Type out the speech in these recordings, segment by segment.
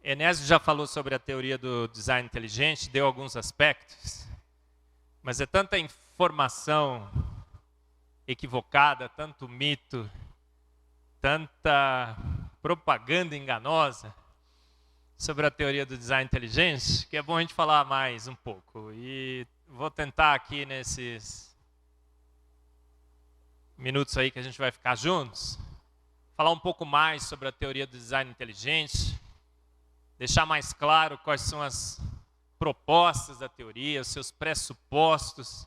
Enésio já falou sobre a teoria do design inteligente, deu alguns aspectos, mas é tanta informação equivocada, tanto mito, tanta propaganda enganosa sobre a teoria do design inteligente, que é bom a gente falar mais um pouco. E vou tentar aqui nesses minutos aí que a gente vai ficar juntos, falar um pouco mais sobre a teoria do design inteligente, deixar mais claro quais são as propostas da teoria, os seus pressupostos,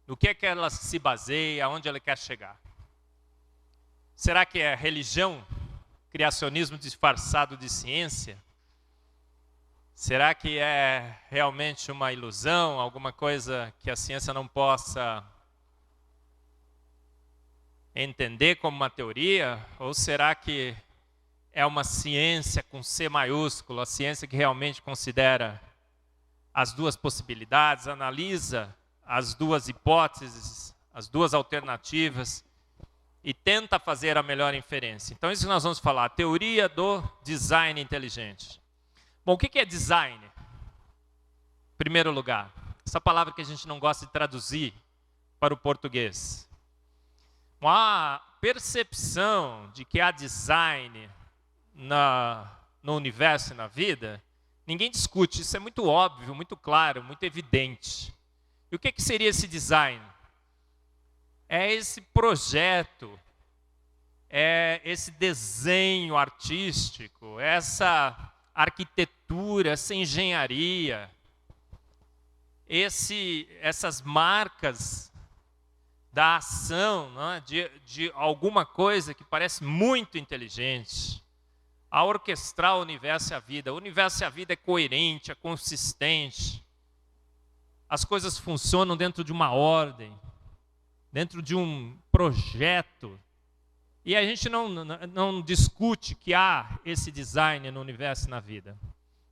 no que é que ela se baseia, aonde ela quer chegar. Será que é religião, criacionismo disfarçado de ciência? Será que é realmente uma ilusão, alguma coisa que a ciência não possa entender como uma teoria? Ou será que é uma ciência com C maiúsculo, a ciência que realmente considera as duas possibilidades, analisa as duas hipóteses, as duas alternativas e tenta fazer a melhor inferência? Então, isso que nós vamos falar, a teoria do design inteligente. Bom, o que é design? Em primeiro lugar, essa palavra que a gente não gosta de traduzir para o português. Uma percepção de que há design no universo e na vida, ninguém discute, isso é muito óbvio, muito claro, muito evidente. E o que seria esse design? É esse projeto, é esse desenho artístico, essa arquitetura, essa engenharia, essas marcas da ação, não é? de alguma coisa que parece muito inteligente, a orquestrar o universo e a vida. O universo e a vida é coerente, é consistente. As coisas funcionam dentro de uma ordem, dentro de um projeto. E a gente não discute que há esse design no universo e na vida.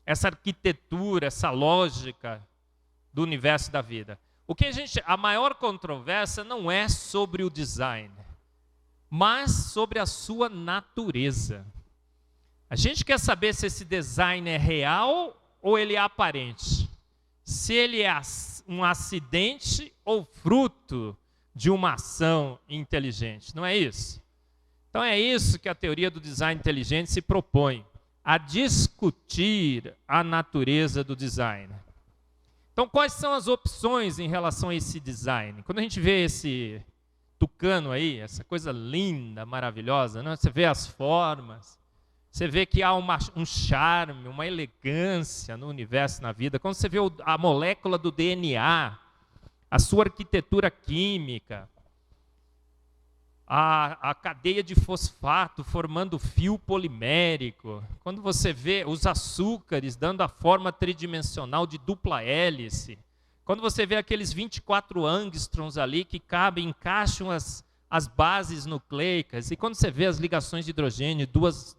Essa arquitetura, essa lógica do universo e da vida. A maior controvérsia não é sobre o design, mas sobre a sua natureza. A gente quer saber se esse design é real ou ele é aparente. Se ele é um acidente ou fruto de uma ação inteligente. Não é isso? Então é isso que a teoria do design inteligente se propõe, a discutir a natureza do design. Então, quais são as opções em relação a esse design? Quando a gente vê esse tucano aí, essa coisa linda, maravilhosa, né? Você vê as formas, você vê que há um charme, uma elegância no universo, na vida. Quando você vê a molécula do DNA, a sua arquitetura química, a cadeia de fosfato formando fio polimérico, quando você vê os açúcares dando a forma tridimensional de dupla hélice, quando você vê aqueles 24 angstroms ali que encaixam as bases nucleicas, e quando você vê as ligações de hidrogênio, 2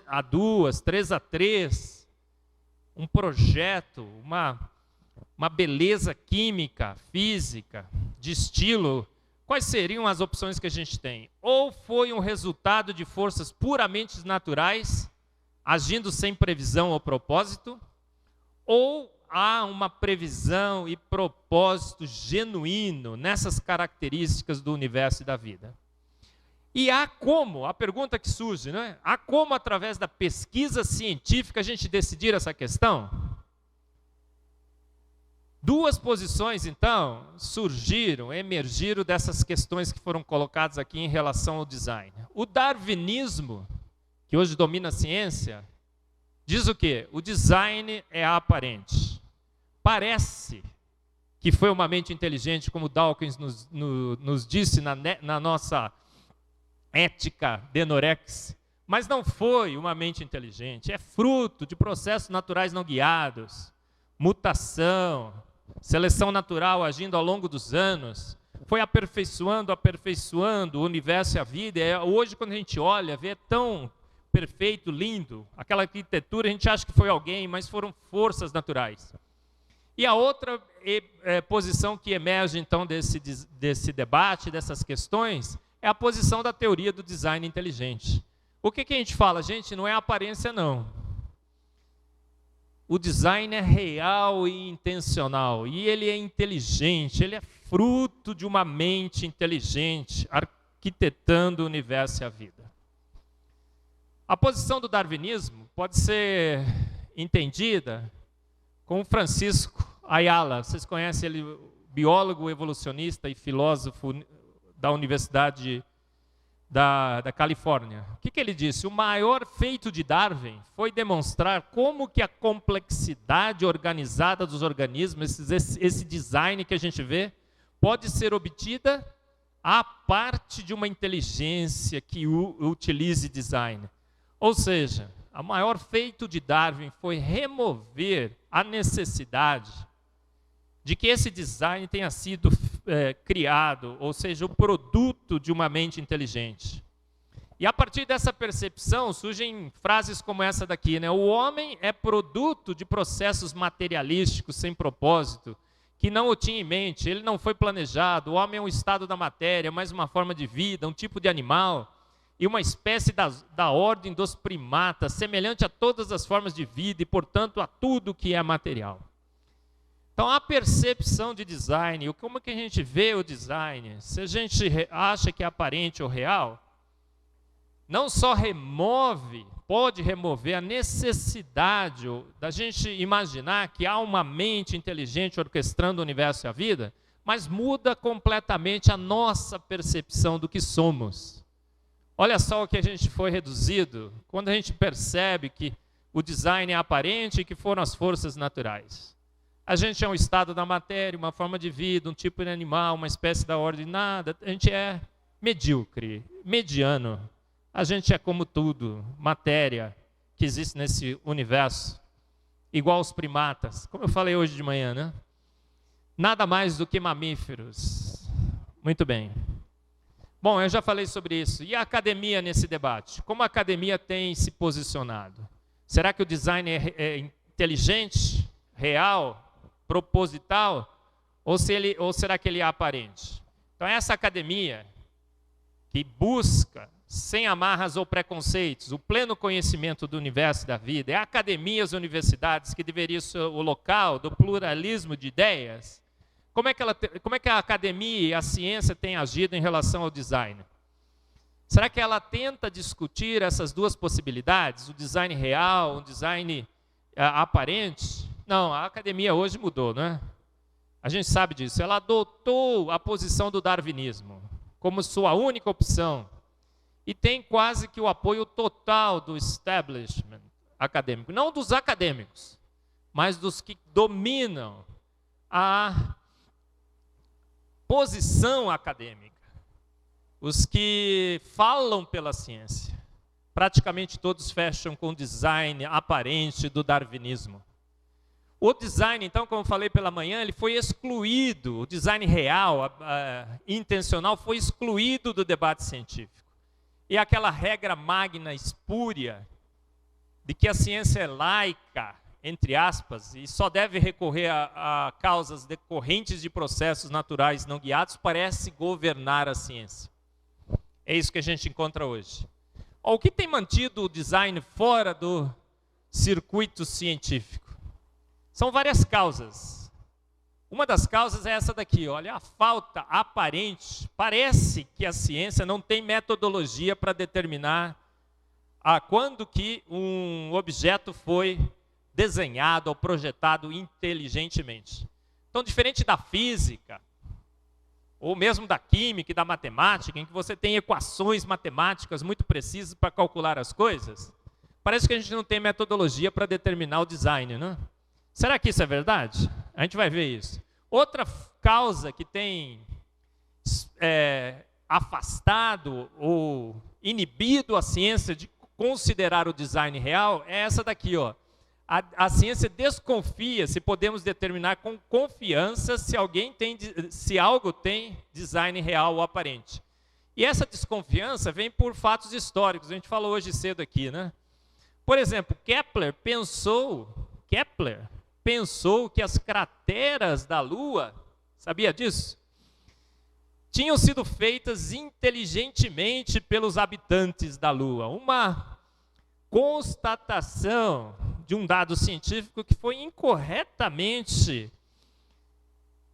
a 2, 3 a 3, um projeto, uma beleza química, física, de estilo. Quais seriam as opções que a gente tem? Ou foi um resultado de forças puramente naturais, agindo sem previsão ou propósito, ou há uma previsão e propósito genuíno nessas características do universo e da vida. E a pergunta que surge, não é? Há como, através da pesquisa científica, a gente decidir essa questão? Duas posições, então, emergiram dessas questões que foram colocadas aqui em relação ao design. O darwinismo, que hoje domina a ciência, diz o quê? O design é aparente. Parece que foi uma mente inteligente, como Dawkins nos disse na nossa ética Denorex, mas não foi uma mente inteligente. É fruto de processos naturais não guiados, mutação, seleção natural agindo ao longo dos anos, foi aperfeiçoando o universo e a vida. Hoje, quando a gente olha, vê tão perfeito, lindo, aquela arquitetura, a gente acha que foi alguém, mas foram forças naturais. E a outra posição que emerge, então, desse debate, dessas questões, é a posição da teoria do design inteligente. O que a gente fala? Gente, não é aparência, não. O design é real e intencional, e ele é inteligente, ele é fruto de uma mente inteligente, arquitetando o universo e a vida. A posição do darwinismo pode ser entendida com Francisco Ayala. Vocês conhecem ele, biólogo, evolucionista e filósofo da Universidade da Califórnia. O que ele disse? O maior feito de Darwin foi demonstrar como que a complexidade organizada dos organismos, esse design que a gente vê, pode ser obtida a parte de uma inteligência que utilize design. Ou seja, o maior feito de Darwin foi remover a necessidade de que esse design tenha sido criado, ou seja, o produto de uma mente inteligente. E a partir dessa percepção surgem frases como essa daqui, né? O homem é produto de processos materialísticos sem propósito, que não o tinha em mente, ele não foi planejado, o homem é um estado da matéria, mais uma forma de vida, um tipo de animal, e uma espécie da ordem dos primatas, semelhante a todas as formas de vida e, portanto, a tudo que é material. Então, a percepção de design, como que a gente vê o design, se a gente acha que é aparente ou real, não só pode remover a necessidade da gente imaginar que há uma mente inteligente orquestrando o universo e a vida, mas muda completamente a nossa percepção do que somos. Olha só o que a gente foi reduzido quando a gente percebe que o design é aparente e que foram as forças naturais. A gente é um estado da matéria, uma forma de vida, um tipo de animal, uma espécie da ordem, nada. A gente é medíocre, mediano. A gente é como tudo, matéria que existe nesse universo, igual aos primatas, como eu falei hoje de manhã, né? Nada mais do que mamíferos. Muito bem. Bom, eu já falei sobre isso. E a academia nesse debate? Como a academia tem se posicionado? Será que o design é inteligente, real, proposital, ou será que ele é aparente? Então, essa academia que busca, sem amarras ou preconceitos, o pleno conhecimento do universo e da vida, é a academia e as universidades que deveriam ser o local do pluralismo de ideias. Como é que a academia e a ciência têm agido em relação ao design? Será que ela tenta discutir essas duas possibilidades, o design real, o design aparente? Não, a academia hoje mudou, não é? A gente sabe disso. Ela adotou a posição do darwinismo como sua única opção e tem quase que o apoio total do establishment acadêmico. Não dos acadêmicos, mas dos que dominam a posição acadêmica. Os que falam pela ciência. Praticamente todos fecham com o design aparente do darwinismo. O design, então, como eu falei pela manhã, ele foi excluído, o design real, intencional, foi excluído do debate científico. E aquela regra magna, espúria, de que a ciência é laica, entre aspas, e só deve recorrer a causas decorrentes de processos naturais não guiados, parece governar a ciência. É isso que a gente encontra hoje. O que tem mantido o design fora do circuito científico? São várias causas. Uma das causas é essa daqui, olha, a falta aparente. Parece que a ciência não tem metodologia para determinar quando que um objeto foi desenhado ou projetado inteligentemente. Então, diferente da física, ou mesmo da química e da matemática, em que você tem equações matemáticas muito precisas para calcular as coisas, parece que a gente não tem metodologia para determinar o design, não é? Será que isso é verdade? A gente vai ver isso. Outra causa que tem afastado ou inibido a ciência de considerar o design real é essa daqui, ó. A ciência desconfia se podemos determinar com confiança se algo tem design real ou aparente. E essa desconfiança vem por fatos históricos. A gente falou hoje cedo aqui, né? Por exemplo, Kepler pensou que as crateras da Lua, sabia disso? tinham sido feitas inteligentemente pelos habitantes da Lua. Uma constatação de um dado científico que foi incorretamente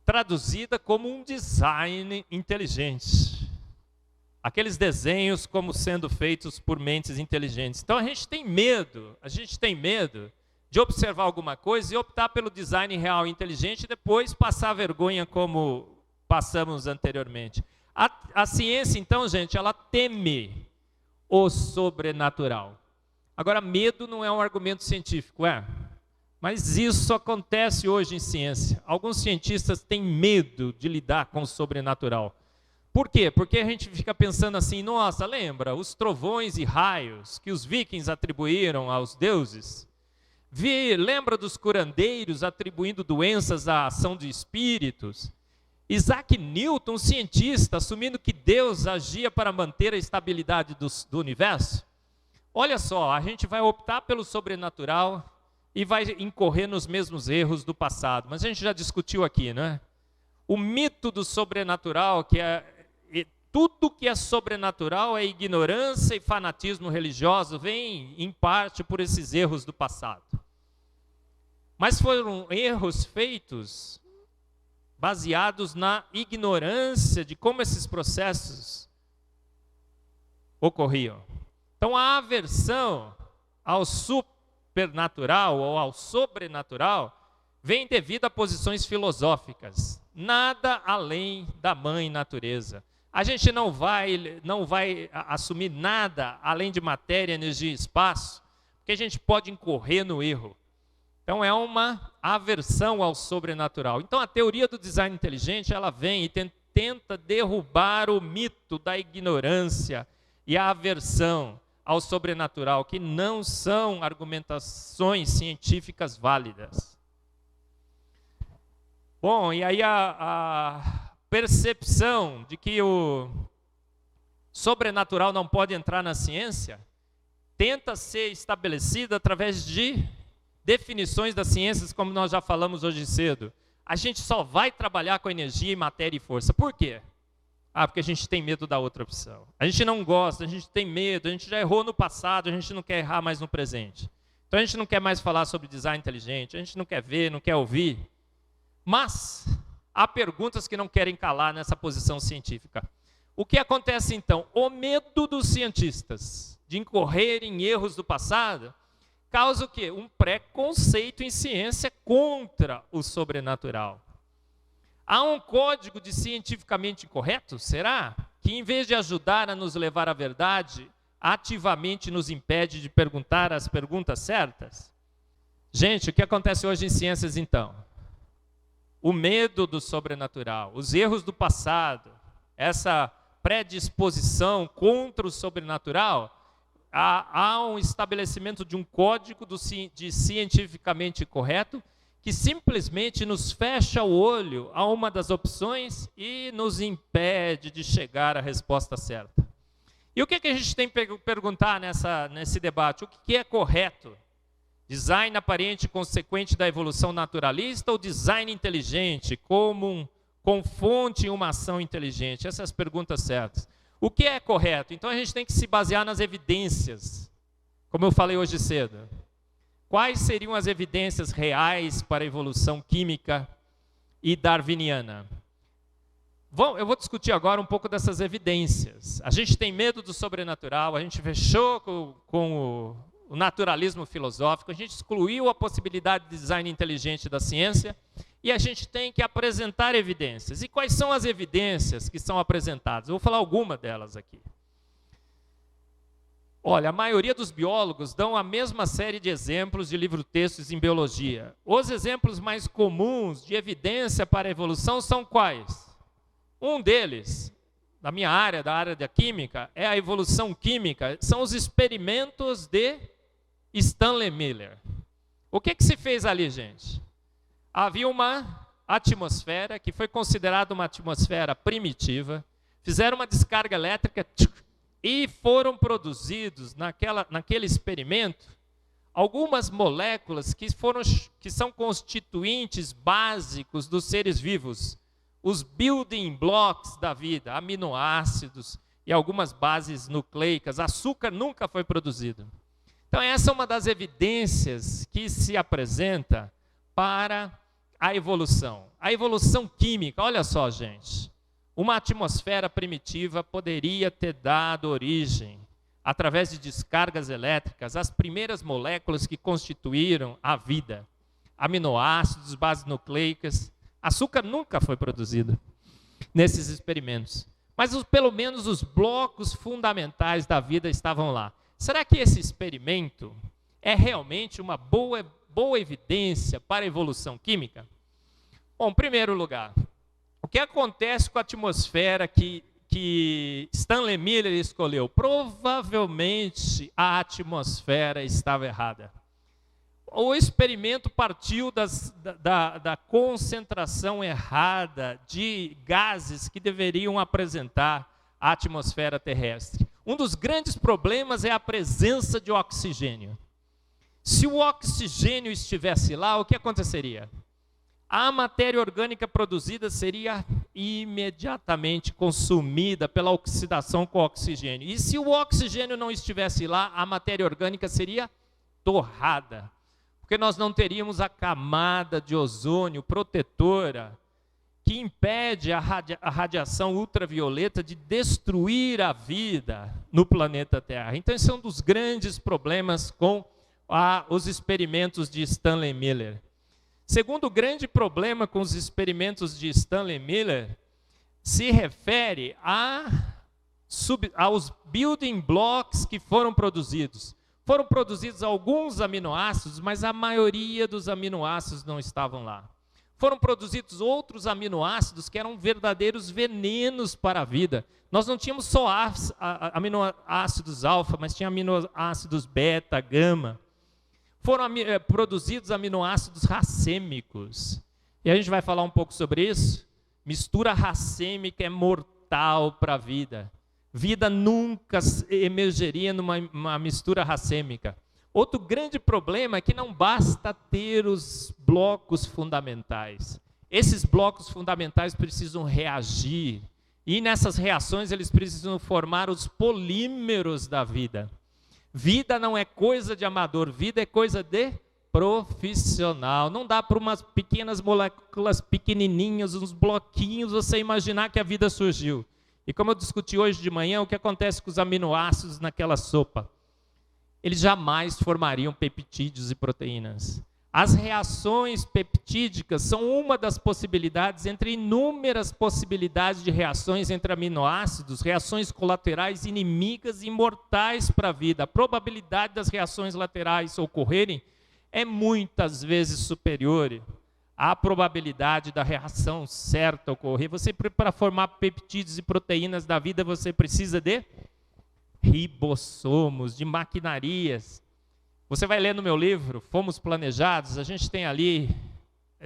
traduzida como um design inteligente. Aqueles desenhos como sendo feitos por mentes inteligentes. Então a gente tem medo de observar alguma coisa e optar pelo design real e inteligente e depois passar vergonha como passamos anteriormente. A ciência, então, gente, ela teme o sobrenatural. Agora, medo não é um argumento científico, é? Mas isso acontece hoje em ciência. Alguns cientistas têm medo de lidar com o sobrenatural. Por quê? Porque a gente fica pensando assim, nossa, lembra os trovões e raios que os vikings atribuíram aos deuses? Lembra dos curandeiros atribuindo doenças à ação de espíritos? Isaac Newton, cientista, assumindo que Deus agia para manter a estabilidade do universo? Olha só, a gente vai optar pelo sobrenatural e vai incorrer nos mesmos erros do passado. Mas a gente já discutiu aqui, não é? O mito do sobrenatural, que tudo que é sobrenatural é ignorância e fanatismo religioso, vem em parte por esses erros do passado. Mas foram erros feitos baseados na ignorância de como esses processos ocorriam. Então a aversão ao supernatural ou ao sobrenatural vem devido a posições filosóficas. Nada além da mãe natureza. A gente não vai assumir nada além de matéria, energia e espaço, porque a gente pode incorrer no erro. Então é uma aversão ao sobrenatural. Então a teoria do design inteligente, ela vem e tenta derrubar o mito da ignorância e a aversão ao sobrenatural, que não são argumentações científicas válidas. Bom, e aí a percepção de que o sobrenatural não pode entrar na ciência tenta ser estabelecida através de definições das ciências, como nós já falamos hoje cedo. A gente só vai trabalhar com energia, matéria e força. Por quê? Porque a gente tem medo da outra opção. A gente não gosta, a gente tem medo, a gente já errou no passado, a gente não quer errar mais no presente. Então a gente não quer mais falar sobre design inteligente, a gente não quer ver, não quer ouvir. Mas há perguntas que não querem calar nessa posição científica. O que acontece então? O medo dos cientistas de incorrer em erros do passado causa o quê? Um preconceito em ciência contra o sobrenatural. Há um código de cientificamente correto, será? Que em vez de ajudar a nos levar à verdade, ativamente nos impede de perguntar as perguntas certas? Gente, o que acontece hoje em ciências então? O medo do sobrenatural, os erros do passado, essa predisposição contra o sobrenatural, há um estabelecimento de um código de cientificamente correto que simplesmente nos fecha o olho a uma das opções e nos impede de chegar à resposta certa. E o que a gente tem que perguntar nesse debate? O que é correto? Design aparente consequente da evolução naturalista ou design inteligente com fonte em uma ação inteligente? Essas são as perguntas certas. O que é correto? Então a gente tem que se basear nas evidências, como eu falei hoje cedo. Quais seriam as evidências reais para a evolução química e darwiniana? Eu vou discutir agora um pouco dessas evidências. A gente tem medo do sobrenatural, a gente fechou com o naturalismo filosófico, a gente excluiu a possibilidade de design inteligente da ciência e a gente tem que apresentar evidências. E quais são as evidências que são apresentadas? Eu vou falar alguma delas aqui. Olha, a maioria dos biólogos dão a mesma série de exemplos de livro-textos em biologia. Os exemplos mais comuns de evidência para a evolução são quais? Um deles, da minha área, da área da química, é a evolução química, são os experimentos de Stanley Miller. O que se fez ali, gente? Havia uma atmosfera que foi considerada uma atmosfera primitiva, fizeram uma descarga elétrica e foram produzidos naquele experimento algumas moléculas que são constituintes básicos dos seres vivos, os building blocks da vida, aminoácidos e algumas bases nucleicas. Açúcar nunca foi produzido. Então essa é uma das evidências que se apresenta para a evolução. A evolução química, olha só, gente. Uma atmosfera primitiva poderia ter dado origem, através de descargas elétricas, às primeiras moléculas que constituíram a vida. Aminoácidos, bases nucleicas. Açúcar nunca foi produzido nesses experimentos. Mas pelo menos os blocos fundamentais da vida estavam lá. Será que esse experimento é realmente uma boa evidência para a evolução química? Bom, em primeiro lugar, o que acontece com a atmosfera que Stanley Miller escolheu? Provavelmente a atmosfera estava errada. O experimento partiu da concentração errada de gases que deveriam apresentar a atmosfera terrestre. Um dos grandes problemas é a presença de oxigênio. Se o oxigênio estivesse lá, o que aconteceria? A matéria orgânica produzida seria imediatamente consumida pela oxidação com oxigênio. E se o oxigênio não estivesse lá, a matéria orgânica seria torrada. Porque nós não teríamos a camada de ozônio protetora que impede a radiação ultravioleta de destruir a vida no planeta Terra. Então, esse é um dos grandes problemas com os experimentos de Stanley Miller. Segundo grande problema com os experimentos de Stanley Miller, se refere aos building blocks que foram produzidos. Foram produzidos alguns aminoácidos, mas a maioria dos aminoácidos não estavam lá. Foram produzidos outros aminoácidos que eram verdadeiros venenos para a vida. Nós não tínhamos só aminoácidos alfa, mas tinha aminoácidos beta, gama. Foram produzidos aminoácidos racêmicos. E a gente vai falar um pouco sobre isso. Mistura racêmica é mortal para a vida. Vida nunca emergeria numa mistura racêmica. Outro grande problema é que não basta ter os blocos fundamentais. Esses blocos fundamentais precisam reagir. E nessas reações eles precisam formar os polímeros da vida. Vida não é coisa de amador, vida é coisa de profissional. Não dá para umas pequenas moléculas pequenininhas, uns bloquinhos, você imaginar que a vida surgiu. E como eu discuti hoje de manhã, o que acontece com os aminoácidos naquela sopa? Eles jamais formariam peptídeos e proteínas. As reações peptídicas são uma das possibilidades, entre inúmeras possibilidades de reações entre aminoácidos, reações colaterais inimigas e mortais para a vida. A probabilidade das reações laterais ocorrerem é muitas vezes superior à probabilidade da reação certa ocorrer. Para formar peptídeos e proteínas da vida, você precisa de ribossomos, de maquinarias. Você vai ler no meu livro, Fomos Planejados, a gente tem ali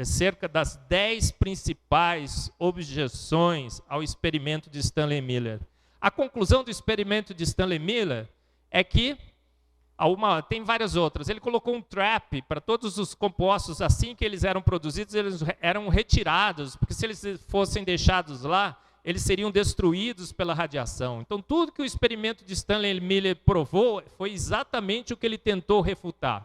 cerca das 10 principais objeções ao experimento de Stanley Miller. A conclusão do experimento de Stanley Miller é que, tem várias outras, ele colocou um trap para todos os compostos, assim que eles eram produzidos, eles eram retirados, porque se eles fossem deixados lá, eles seriam destruídos pela radiação. Então, tudo que o experimento de Stanley Miller provou foi exatamente o que ele tentou refutar.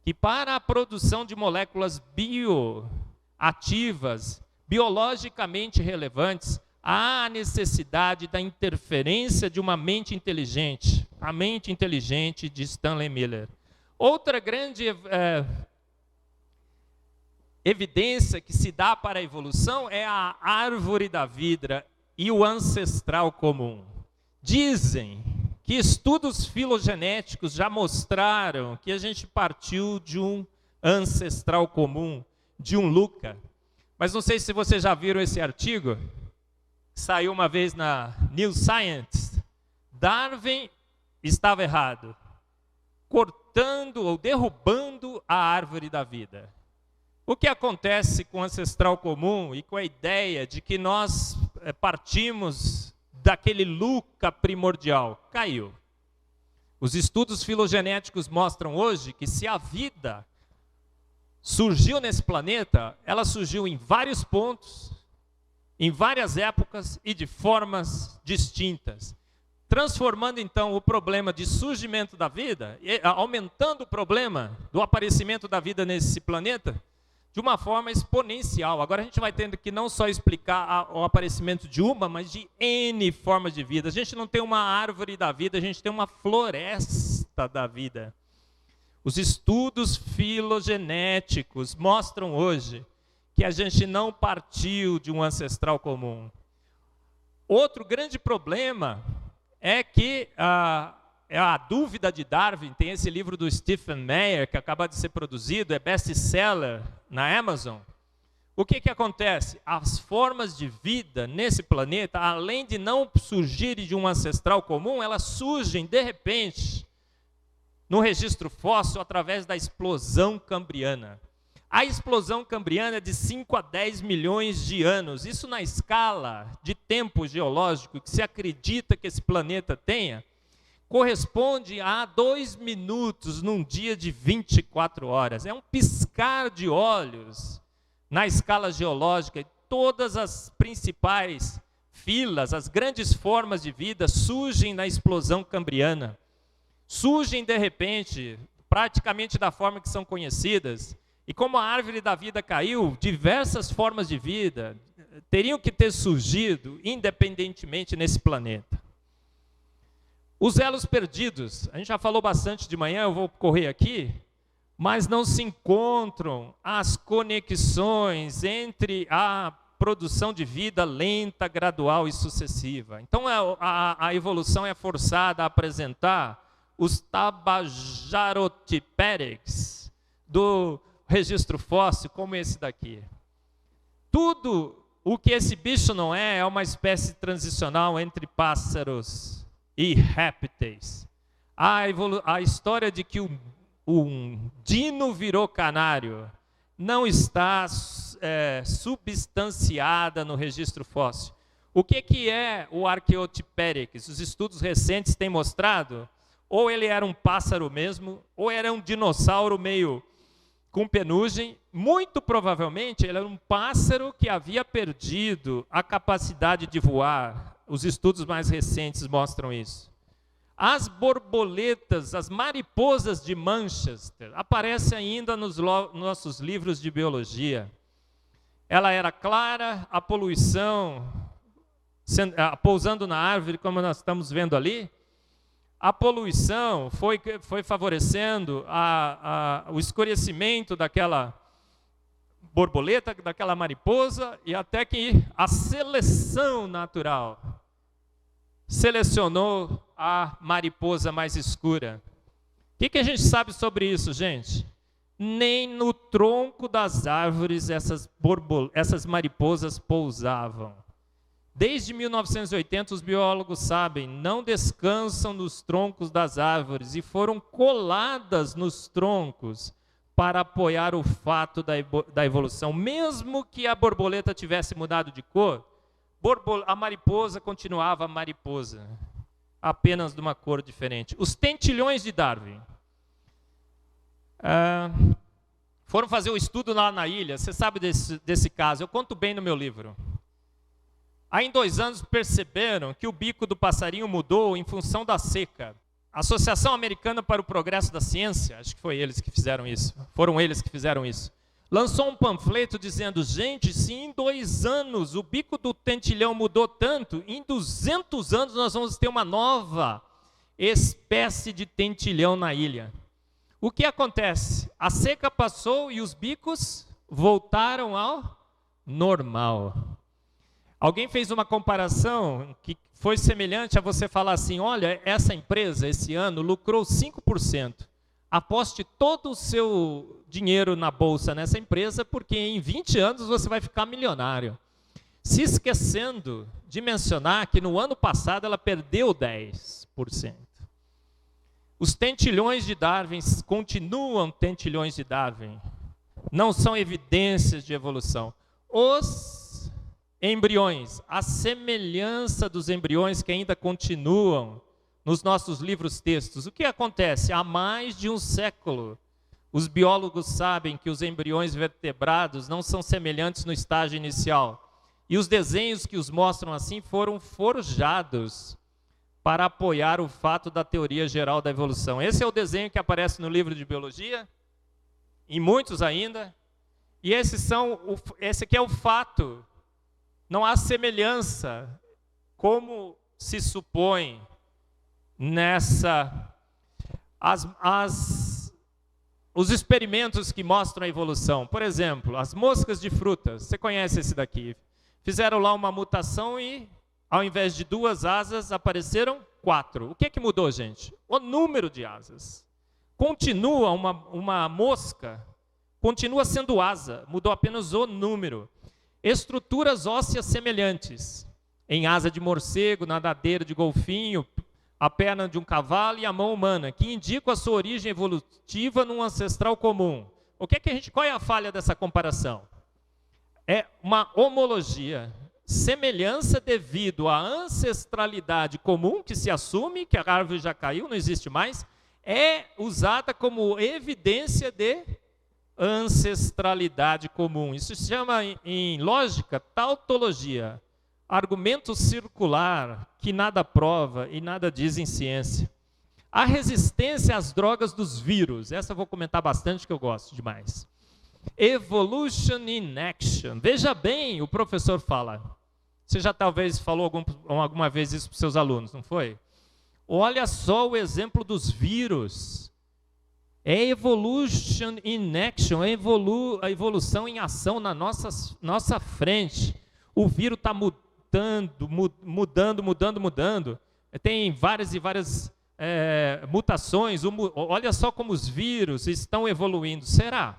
Que para a produção de moléculas bioativas, biologicamente relevantes, há a necessidade da interferência de uma mente inteligente, a mente inteligente de Stanley Miller. Outra grande evidência que se dá para a evolução é a árvore da vida e o ancestral comum. Dizem que estudos filogenéticos já mostraram que a gente partiu de um ancestral comum, de um Luca. Mas não sei se vocês já viram esse artigo, saiu uma vez na New Science. Darwin estava errado, cortando ou derrubando a árvore da vida. O que acontece com o ancestral comum e com a ideia de que nós partimos daquele Luca primordial? Caiu. Os estudos filogenéticos mostram hoje que se a vida surgiu nesse planeta, ela surgiu em vários pontos, em várias épocas e de formas distintas, transformando então o problema de surgimento da vida, aumentando o problema do aparecimento da vida nesse planeta, de uma forma exponencial. Agora a gente vai tendo que não só explicar o aparecimento de uma, mas de N formas de vida. A gente não tem uma árvore da vida, a gente tem uma floresta da vida. Os estudos filogenéticos mostram hoje que a gente não partiu de um ancestral comum. Outro grande problema é que a dúvida de Darwin, tem esse livro do Stephen Meyer, que acaba de ser produzido, é best-seller na Amazon. O que acontece? As formas de vida nesse planeta, além de não surgirem de um ancestral comum, elas surgem, de repente, no registro fóssil, através da explosão cambriana. A explosão cambriana é de 5 a 10 milhões de anos. Isso na escala de tempo geológico que se acredita que esse planeta tenha, corresponde a 2 minutos num dia de 24 horas. É um piscar de olhos na escala geológica. E todas as principais filas, as grandes formas de vida surgem na explosão cambriana. Surgem de repente, praticamente da forma que são conhecidas. E como a árvore da vida caiu, diversas formas de vida teriam que ter surgido independentemente nesse planeta. Os elos perdidos, a gente já falou bastante de manhã, eu vou correr aqui, mas não se encontram as conexões entre a produção de vida lenta, gradual e sucessiva. Então a evolução é forçada a apresentar os Tabajarotipteryx do registro fóssil, como esse daqui. Tudo o que esse bicho não é uma espécie transicional entre pássaros e répteis. A história de que um dino virou canário não está substanciada no registro fóssil. O que é o Archaeopteryx? Os estudos recentes têm mostrado, ou ele era um pássaro mesmo, ou era um dinossauro meio com penugem. Muito provavelmente ele era um pássaro que havia perdido a capacidade de voar. Os estudos mais recentes mostram isso. As borboletas, as mariposas de Manchester, aparecem ainda nos nossos livros de biologia. Ela era clara, a poluição, pousando na árvore, como nós estamos vendo ali, a poluição foi favorecendo o escurecimento daquela borboleta, daquela mariposa, e até que a seleção natural selecionou a mariposa mais escura. O que a gente sabe sobre isso, gente? Nem no tronco das árvores essas mariposas pousavam. Desde 1980, os biólogos sabem, não descansam nos troncos das árvores e foram coladas nos troncos para apoiar o fato da evolução. Mesmo que a borboleta tivesse mudado de cor, a mariposa continuava mariposa, apenas de uma cor diferente. Os tentilhões de Darwin foram fazer o estudo lá na ilha. Você sabe desse caso, eu conto bem no meu livro. Aí, em 2 anos, perceberam que o bico do passarinho mudou em função da seca. A Associação Americana para o Progresso da Ciência, acho que foram eles que fizeram isso, lançou um panfleto dizendo, gente, se em 2 anos o bico do tentilhão mudou tanto, em 200 anos nós vamos ter uma nova espécie de tentilhão na ilha. O que acontece? A seca passou e os bicos voltaram ao normal. Alguém fez uma comparação que foi semelhante a você falar assim, olha, essa empresa esse ano lucrou 5%. Aposte todo o seu dinheiro na bolsa nessa empresa, porque em 20 anos você vai ficar milionário. Se esquecendo de mencionar que no ano passado ela perdeu 10%. Os tentilhões de Darwin continuam tentilhões de Darwin. Não são evidências de evolução. Os embriões, a semelhança dos embriões que ainda continuam nos nossos livros textos. O que acontece? Há mais de um século, os biólogos sabem que os embriões vertebrados não são semelhantes no estágio inicial. E os desenhos que os mostram assim foram forjados para apoiar o fato da teoria geral da evolução. Esse é o desenho que aparece no livro de biologia, em muitos ainda. E esse aqui é o fato. Não há semelhança, como se supõe nessa... Os experimentos que mostram a evolução. Por exemplo, as moscas de frutas. Você conhece esse daqui. Fizeram lá uma mutação e, ao invés de 2 asas, apareceram 4. O que é que mudou, gente? O número de asas. Continua uma mosca, continua sendo asa, mudou apenas o número. Estruturas ósseas semelhantes. Em asa de morcego, nadadeira de golfinho, a perna de um cavalo e a mão humana, que indicam a sua origem evolutiva num ancestral comum. Qual é a falha dessa comparação? É uma homologia, semelhança devido à ancestralidade comum, que se assume, que a árvore já caiu, não existe mais, é usada como evidência de ancestralidade comum. Isso se chama, em lógica, tautologia. Argumento circular, que nada prova e nada diz em ciência. A resistência às drogas dos vírus. Essa eu vou comentar bastante, que eu gosto demais. Evolution in action. Veja bem, o professor fala. Você já talvez falou alguma vez isso para os seus alunos, não foi? Olha só o exemplo dos vírus. É evolution in action, é a evolução em ação na nossa frente. O vírus está mudando. Tem várias e várias mutações. Olha só como os vírus estão evoluindo. Será?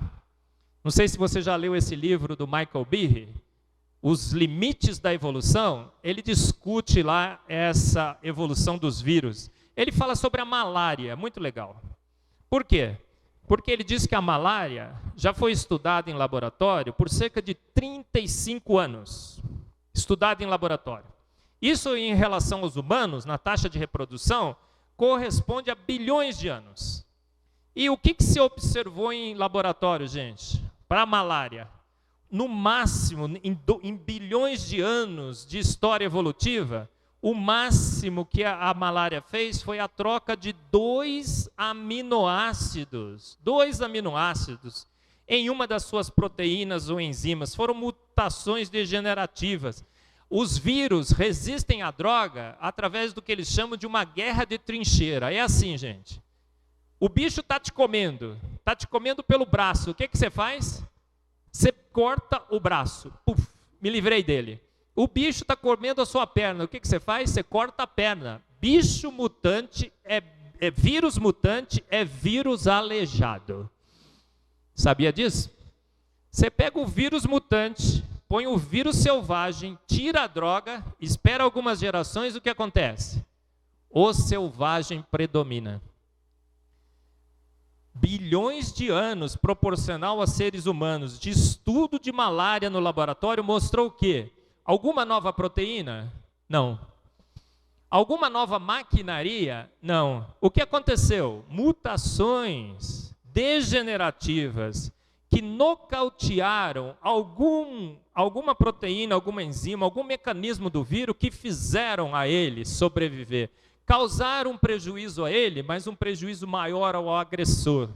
Não sei se você já leu esse livro do Michael Behe, Os Limites da Evolução. Ele discute lá essa evolução dos vírus. Ele fala sobre a malária, muito legal. Por quê? Porque ele diz que a malária já foi estudada em laboratório por cerca de 35 anos. Estudada em laboratório. Isso, em relação aos humanos, na taxa de reprodução, corresponde a bilhões de anos. E o que se observou em laboratório, gente? Para a malária. No máximo, em bilhões de anos de história evolutiva, o máximo que a malária fez foi a troca de 2 aminoácidos. 2 aminoácidos em uma das suas proteínas ou enzimas. Foram mutações degenerativas. Os vírus resistem à droga através do que eles chamam de uma guerra de trincheira. É assim, gente. O bicho está te comendo pelo braço. O que você faz? Você corta o braço. Puf, me livrei dele. O bicho está comendo a sua perna. O que você faz? Você corta a perna. Bicho mutante vírus mutante é vírus aleijado. Sabia disso? Você pega o vírus mutante, põe o vírus selvagem, tira a droga, espera algumas gerações, o que acontece? O selvagem predomina. Bilhões de anos proporcional a seres humanos de estudo de malária no laboratório mostrou o quê? Alguma nova proteína? Não. Alguma nova maquinaria? Não. O que aconteceu? Mutações degenerativas que nocautearam alguma proteína, alguma enzima, algum mecanismo do vírus que fizeram a ele sobreviver. Causaram um prejuízo a ele, mas um prejuízo maior ao agressor.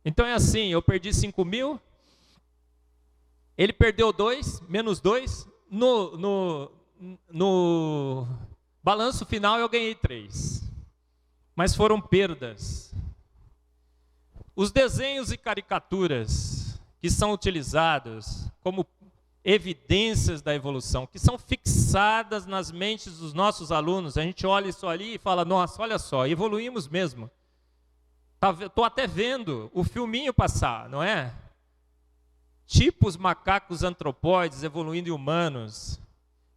Então é assim, eu perdi 5.000, ele perdeu 2, menos 2, no balanço final eu ganhei 3. Mas foram perdas. Os desenhos e caricaturas que são utilizados como evidências da evolução, que são fixadas nas mentes dos nossos alunos, a gente olha isso ali e fala, nossa, olha só, evoluímos mesmo. Estou até vendo o filminho passar, não é? Tipos macacos antropóides evoluindo em humanos,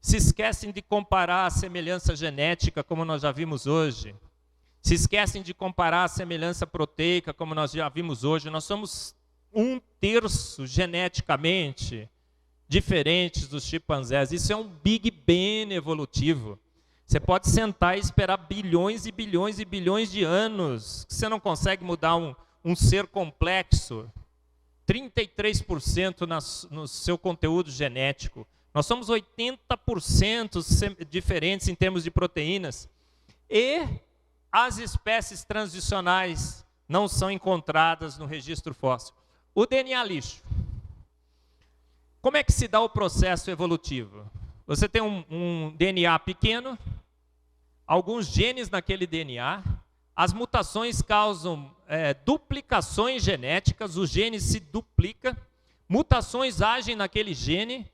se esquecem de comparar a semelhança genética, como nós já vimos hoje. Se esquecem de comparar a semelhança proteica, como nós já vimos hoje. Nós somos 1/3 geneticamente diferentes dos chimpanzés. Isso é um Big Bang evolutivo. Você pode sentar e esperar bilhões e bilhões e bilhões de anos. Você não consegue mudar um ser complexo. 33% no seu conteúdo genético. Nós somos 80% diferentes em termos de proteínas. E as espécies transicionais não são encontradas no registro fóssil. O DNA lixo. Como é que se dá o processo evolutivo? Você tem um DNA pequeno, alguns genes naquele DNA, as mutações causam duplicações genéticas, o gene se duplica, mutações agem naquele gene,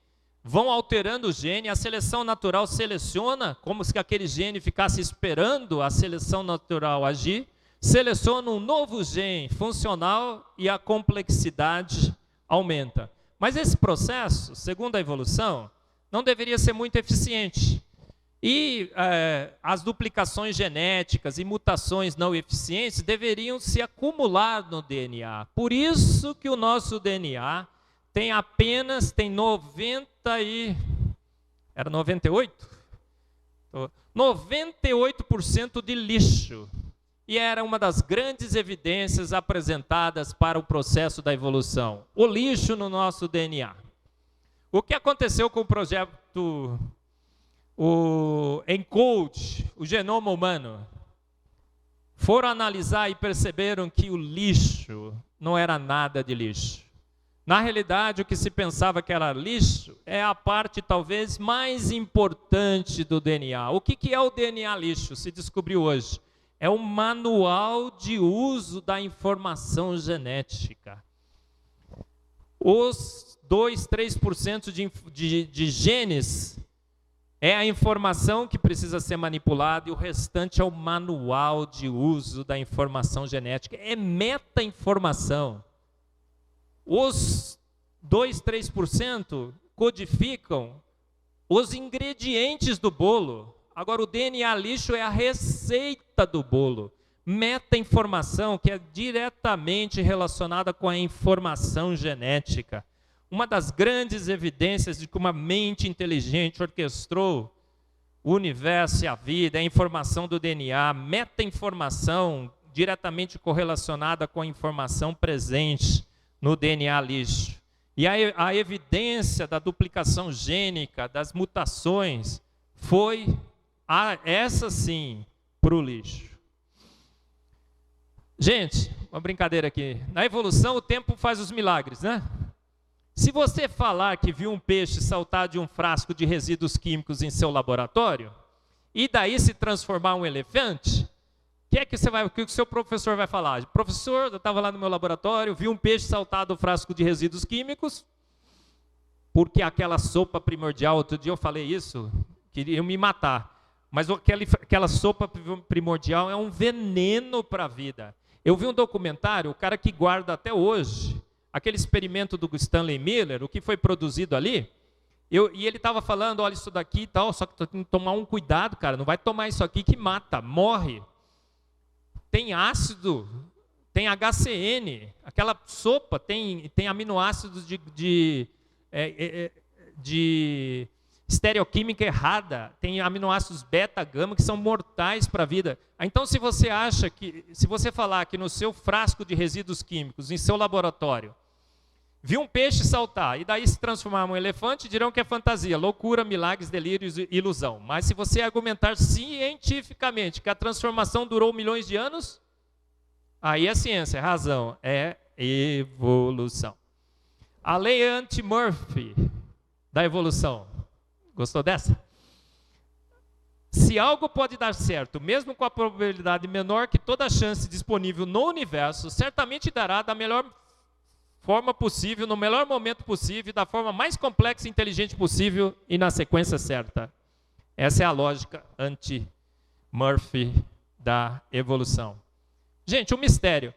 vão alterando o gene, a seleção natural seleciona, como se aquele gene ficasse esperando a seleção natural agir, seleciona um novo gene funcional e a complexidade aumenta. Mas esse processo, segundo a evolução, não deveria ser muito eficiente. E as duplicações genéticas e mutações não eficientes deveriam se acumular no DNA. Por isso que o nosso DNA tem 98% de lixo. E era uma das grandes evidências apresentadas para o processo da evolução. O lixo no nosso DNA. O que aconteceu com o projeto ENCODE, o genoma humano? Foram analisar e perceberam que o lixo não era nada de lixo. Na realidade, o que se pensava que era lixo é a parte talvez mais importante do DNA. O que é o DNA lixo? Se descobriu hoje. É um manual de uso da informação genética. Os 2, 3% de genes é a informação que precisa ser manipulada e o restante é o manual de uso da informação genética. É meta-informação. Os 2, 3% codificam os ingredientes do bolo. Agora, o DNA lixo é a receita do bolo. Meta-informação, que é diretamente relacionada com a informação genética. Uma das grandes evidências de que uma mente inteligente orquestrou o universo e a vida é a informação do DNA. Meta-informação diretamente correlacionada com a informação presente no DNA lixo. E a evidência da duplicação gênica, das mutações, foi, essa sim, para o lixo. Gente, uma brincadeira aqui. Na evolução, o tempo faz os milagres, né? Se você falar que viu um peixe saltar de um frasco de resíduos químicos em seu laboratório, e daí se transformar em um elefante, o que o seu professor vai falar? Professor, eu estava lá no meu laboratório, vi um peixe saltar do frasco de resíduos químicos, porque aquela sopa primordial, outro dia eu falei isso, queriam me matar, mas aquela sopa primordial é um veneno para a vida. Eu vi um documentário, o cara que guarda até hoje, aquele experimento do Stanley Miller, o que foi produzido ali, e ele estava falando, olha isso daqui e tal, só que tem que tomar um cuidado, cara, não vai tomar isso aqui que mata, morre. Tem ácido, tem HCN, aquela sopa tem aminoácidos de estereoquímica errada, tem aminoácidos beta, gama, que são mortais para a vida. Então, se você falar que no seu frasco de resíduos químicos, em seu laboratório, viu um peixe saltar e daí se transformar em um elefante, dirão que é fantasia, loucura, milagres, delírios e ilusão. Mas se você argumentar cientificamente que a transformação durou milhões de anos, aí é ciência, é razão, é evolução. A lei anti-Murphy da evolução. Gostou dessa? Se algo pode dar certo, mesmo com a probabilidade menor que toda a chance disponível no universo, certamente dará da melhor forma possível, no melhor momento possível, da forma mais complexa e inteligente possível e na sequência certa. Essa é a lógica anti-Murphy da evolução. Gente, um mistério.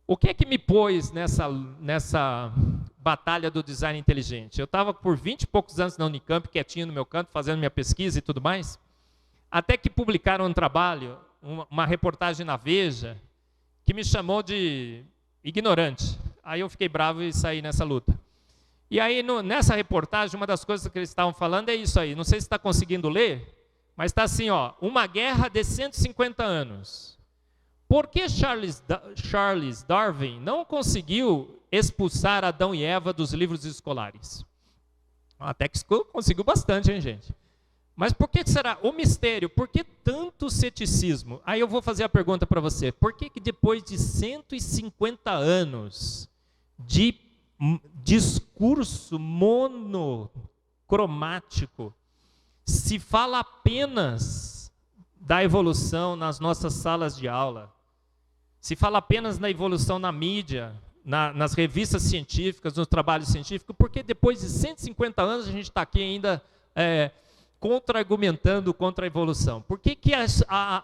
O que é que me pôs nessa batalha do design inteligente? Eu estava por 20 e poucos anos na Unicamp, quietinho no meu canto, fazendo minha pesquisa e tudo mais, até que publicaram um trabalho, uma reportagem na Veja, que me chamou de ignorante. Aí eu fiquei bravo e saí nessa luta. E aí, nessa reportagem, uma das coisas que eles estavam falando é isso aí. Não sei se está conseguindo ler, mas está assim, ó, uma guerra de 150 anos. Por que Charles Darwin não conseguiu expulsar Adão e Eva dos livros escolares? Até que conseguiu bastante, hein, gente? Mas por que será? O mistério, por que tanto ceticismo? Aí eu vou fazer a pergunta para você. Por que depois de 150 anos de discurso monocromático, se fala apenas da evolução nas nossas salas de aula, se fala apenas na evolução na mídia, nas revistas científicas, no trabalho científico, porque depois de 150 anos a gente está aqui ainda contra-argumentando contra a evolução? Por que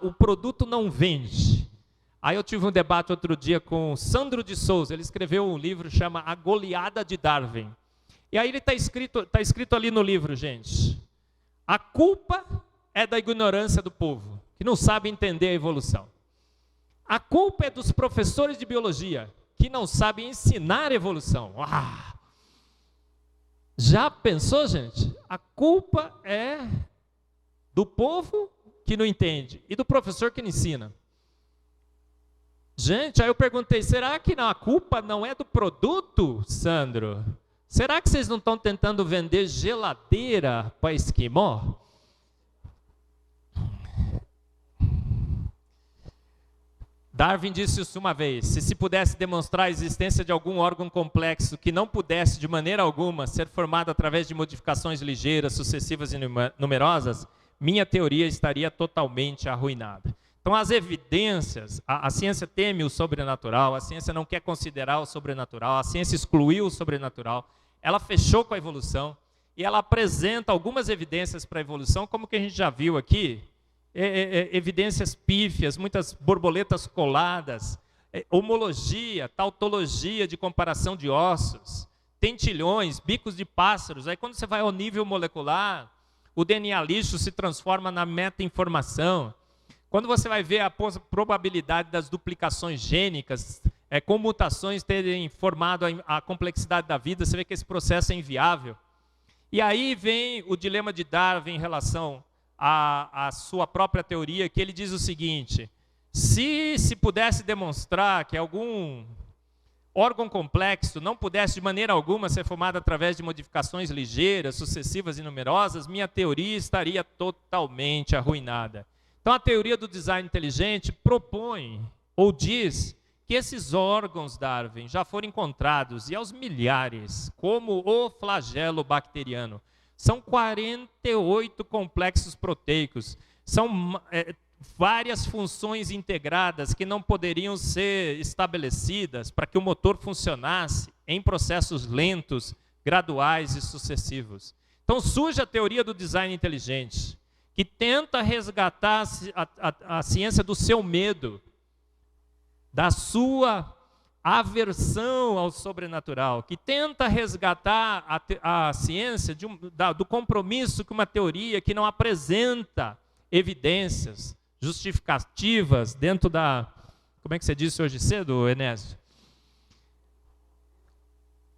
o produto não vende? Aí eu tive um debate outro dia com o Sandro de Souza, ele escreveu um livro que chama A Goliada de Darwin. E aí ele está escrito ali no livro, gente, a culpa é da ignorância do povo, que não sabe entender a evolução. A culpa é dos professores de biologia, que não sabem ensinar a evolução. Já pensou, gente? A culpa é do povo que não entende e do professor que não ensina. Gente, aí eu perguntei, será que a culpa não é do produto, Sandro? Será que vocês não estão tentando vender geladeira para esquimó? Darwin disse isso uma vez: se pudesse demonstrar a existência de algum órgão complexo que não pudesse, de maneira alguma, ser formado através de modificações ligeiras, sucessivas e numerosas, minha teoria estaria totalmente arruinada. Então, as evidências, a ciência teme o sobrenatural, a ciência não quer considerar o sobrenatural, a ciência excluiu o sobrenatural, ela fechou com a evolução e ela apresenta algumas evidências para a evolução, como que a gente já viu aqui, evidências pífias, muitas borboletas coladas, homologia, tautologia de comparação de ossos, tentilhões, bicos de pássaros. Aí quando você vai ao nível molecular, o DNA lixo se transforma na meta-informação. Quando você vai ver a probabilidade das duplicações gênicas, com mutações terem formado a complexidade da vida, você vê que esse processo é inviável. E aí vem o dilema de Darwin em relação à sua própria teoria, que ele diz o seguinte: se pudesse demonstrar que algum órgão complexo não pudesse de maneira alguma ser formado através de modificações ligeiras, sucessivas e numerosas, minha teoria estaria totalmente arruinada. Então a teoria do design inteligente propõe ou diz que esses órgãos, Darwin, já foram encontrados, e aos milhares, como o flagelo bacteriano. São 48 complexos proteicos, são várias funções integradas que não poderiam ser estabelecidas para que o motor funcionasse em processos lentos, graduais e sucessivos. Então surge a teoria do design inteligente, que tenta resgatar a ciência do seu medo, da sua aversão ao sobrenatural, que tenta resgatar a ciência do compromisso com uma teoria que não apresenta evidências justificativas dentro da... Como é que você disse hoje cedo, Enésio?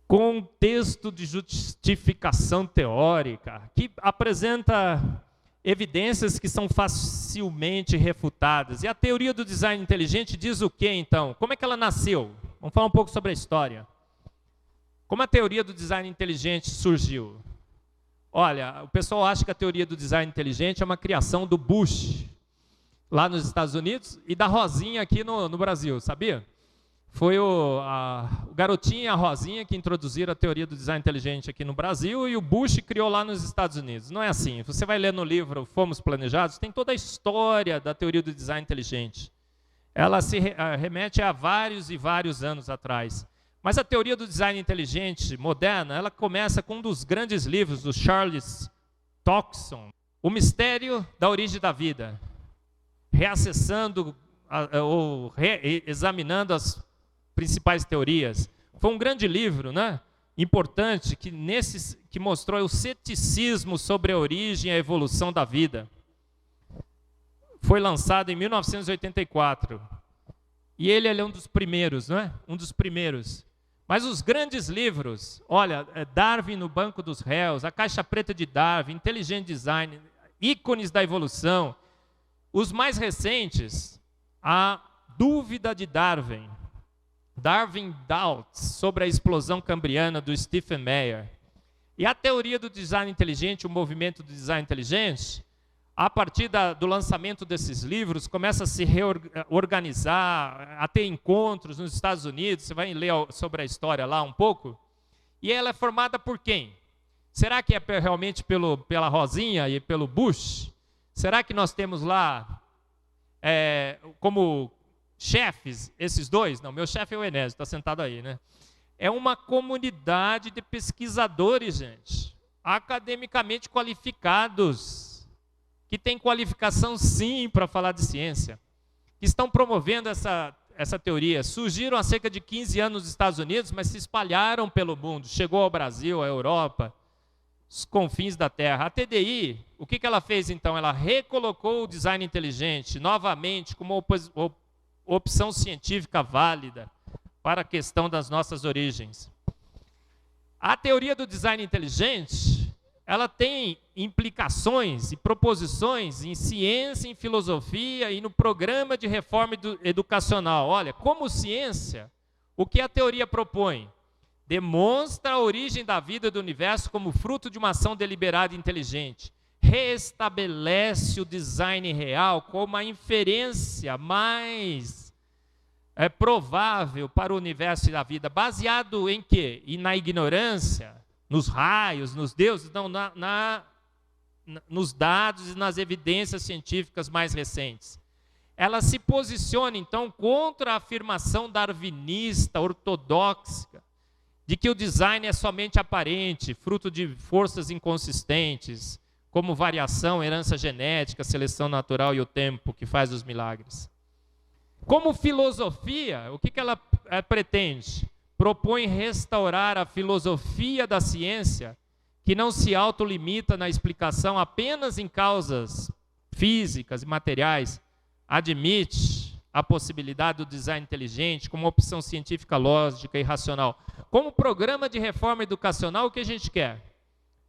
Contexto de justificação teórica, que apresenta evidências que são facilmente refutadas. E a teoria do design inteligente diz o quê, então? Como é que ela nasceu? Vamos falar um pouco sobre a história. Como a teoria do design inteligente surgiu? Olha, o pessoal acha que a teoria do design inteligente é uma criação do Bush, lá nos Estados Unidos, e da Rosinha aqui no Brasil, sabia? Foi o garotinho e a Rosinha que introduziram a teoria do design inteligente aqui no Brasil, e o Bush criou lá nos Estados Unidos. Não é assim. Você vai ler no livro Fomos Planejados, tem toda a história da teoria do design inteligente. Ela se remete a vários e vários anos atrás. Mas a teoria do design inteligente moderna, ela começa com um dos grandes livros do Charles Tocson, O Mistério da Origem da Vida, reacessando ou examinando as principais teorias. Foi um grande livro, né? Importante, que mostrou o ceticismo sobre a origem e a evolução da vida. Foi lançado em 1984. E ele é um dos primeiros, não é? Um dos primeiros. Mas os grandes livros, olha, Darwin no Banco dos Réus, A Caixa Preta de Darwin, Intelligent Design, Ícones da Evolução. Os mais recentes, A Dúvida de Darwin, Darwin Doubts, sobre a explosão cambriana, do Stephen Meyer. E a teoria do design inteligente, o movimento do design inteligente, a partir do lançamento desses livros, começa a se reorganizar, a ter encontros nos Estados Unidos. Você vai ler sobre a história lá um pouco. E ela é formada por quem? Será que é realmente pela Rosinha e pelo Bush? Será que nós temos lá como chefes esses dois? Não, meu chefe é o Enésio, está sentado aí, né? É uma comunidade de pesquisadores, gente, academicamente qualificados, que têm qualificação sim para falar de ciência, que estão promovendo essa teoria. Surgiram há cerca de 15 anos nos Estados Unidos, mas se espalharam pelo mundo, chegou ao Brasil, à Europa, os confins da Terra. A TDI, o que ela fez então? Ela recolocou o design inteligente novamente como uma opção científica válida para a questão das nossas origens. A teoria do design inteligente, ela tem implicações e proposições em ciência, em filosofia e no programa de reforma educacional. Olha, como ciência, o que a teoria propõe? Demonstra a origem da vida e do universo como fruto de uma ação deliberada e inteligente. Restabelece o design real como a inferência mais provável para o universo e da vida. Baseado em quê? E na ignorância, nos raios, nos deuses, não, nos dados e nas evidências científicas mais recentes. Ela se posiciona, então, contra a afirmação darwinista, ortodoxa, de que o design é somente aparente, fruto de forças inconsistentes, como variação, herança genética, seleção natural e o tempo que faz os milagres. Como filosofia, o que ela pretende? Propõe restaurar a filosofia da ciência, que não se autolimita na explicação apenas em causas físicas e materiais, admite a possibilidade do design inteligente como opção científica lógica e racional. Como programa de reforma educacional, o que a gente quer?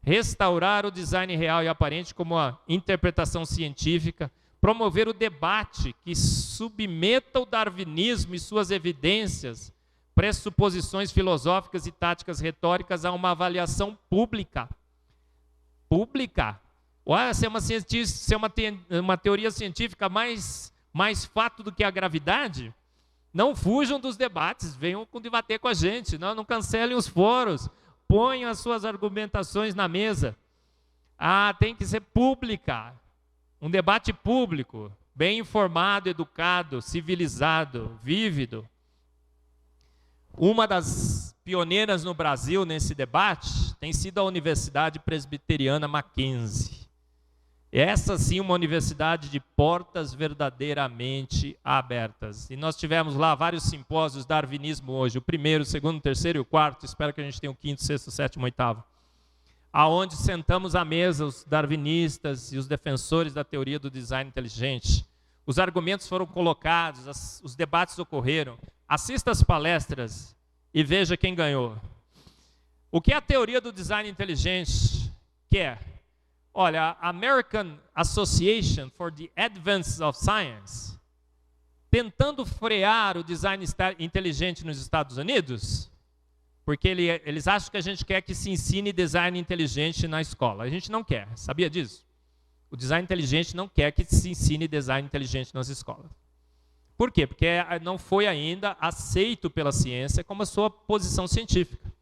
Restaurar o design real e aparente como a interpretação científica, promover o debate que submeta o darwinismo e suas evidências, pressuposições filosóficas e táticas retóricas a uma avaliação pública. Pública? Se é uma teoria científica mais fato do que a gravidade, não fujam dos debates, venham debater com a gente, não cancelem os fóruns, ponham as suas argumentações na mesa. Tem que ser pública, um debate público, bem informado, educado, civilizado, vívido. Uma das pioneiras no Brasil nesse debate tem sido a Universidade Presbiteriana Mackenzie. Essa sim, uma universidade de portas verdadeiramente abertas. E nós tivemos lá vários simpósios darwinismo hoje, o primeiro, o segundo, o terceiro e o quarto, espero que a gente tenha o quinto, sexto, sétimo, oitavo. Aonde sentamos à mesa os darwinistas e os defensores da teoria do design inteligente. Os argumentos foram colocados, os debates ocorreram. Assista as palestras e veja quem ganhou. O que a teoria do design inteligente quer? Olha, a American Association for the Advance of Science, tentando frear o design inteligente nos Estados Unidos, porque eles acham que a gente quer que se ensine design inteligente na escola. A gente não quer, sabia disso? O design inteligente não quer que se ensine design inteligente nas escolas. Por quê? Porque não foi ainda aceito pela ciência como a sua posição científica.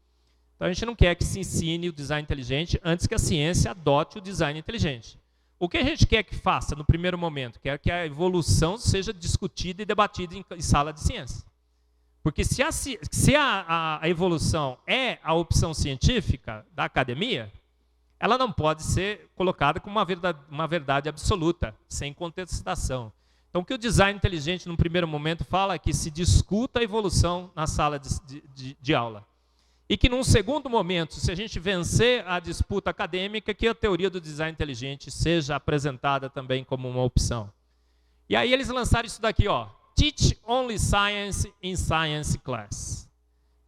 Então a gente não quer que se ensine o design inteligente antes que a ciência adote o design inteligente. O que a gente quer que faça no primeiro momento? Quer que a evolução seja discutida e debatida em sala de ciência. Porque se a evolução é a opção científica da academia, ela não pode ser colocada como uma verdade absoluta, sem contestação. Então o que o design inteligente no primeiro momento fala é que se discuta a evolução na sala de aula. E que num segundo momento, se a gente vencer a disputa acadêmica, que a teoria do design inteligente seja apresentada também como uma opção. E aí eles lançaram isso daqui, ó. Teach only science in science class.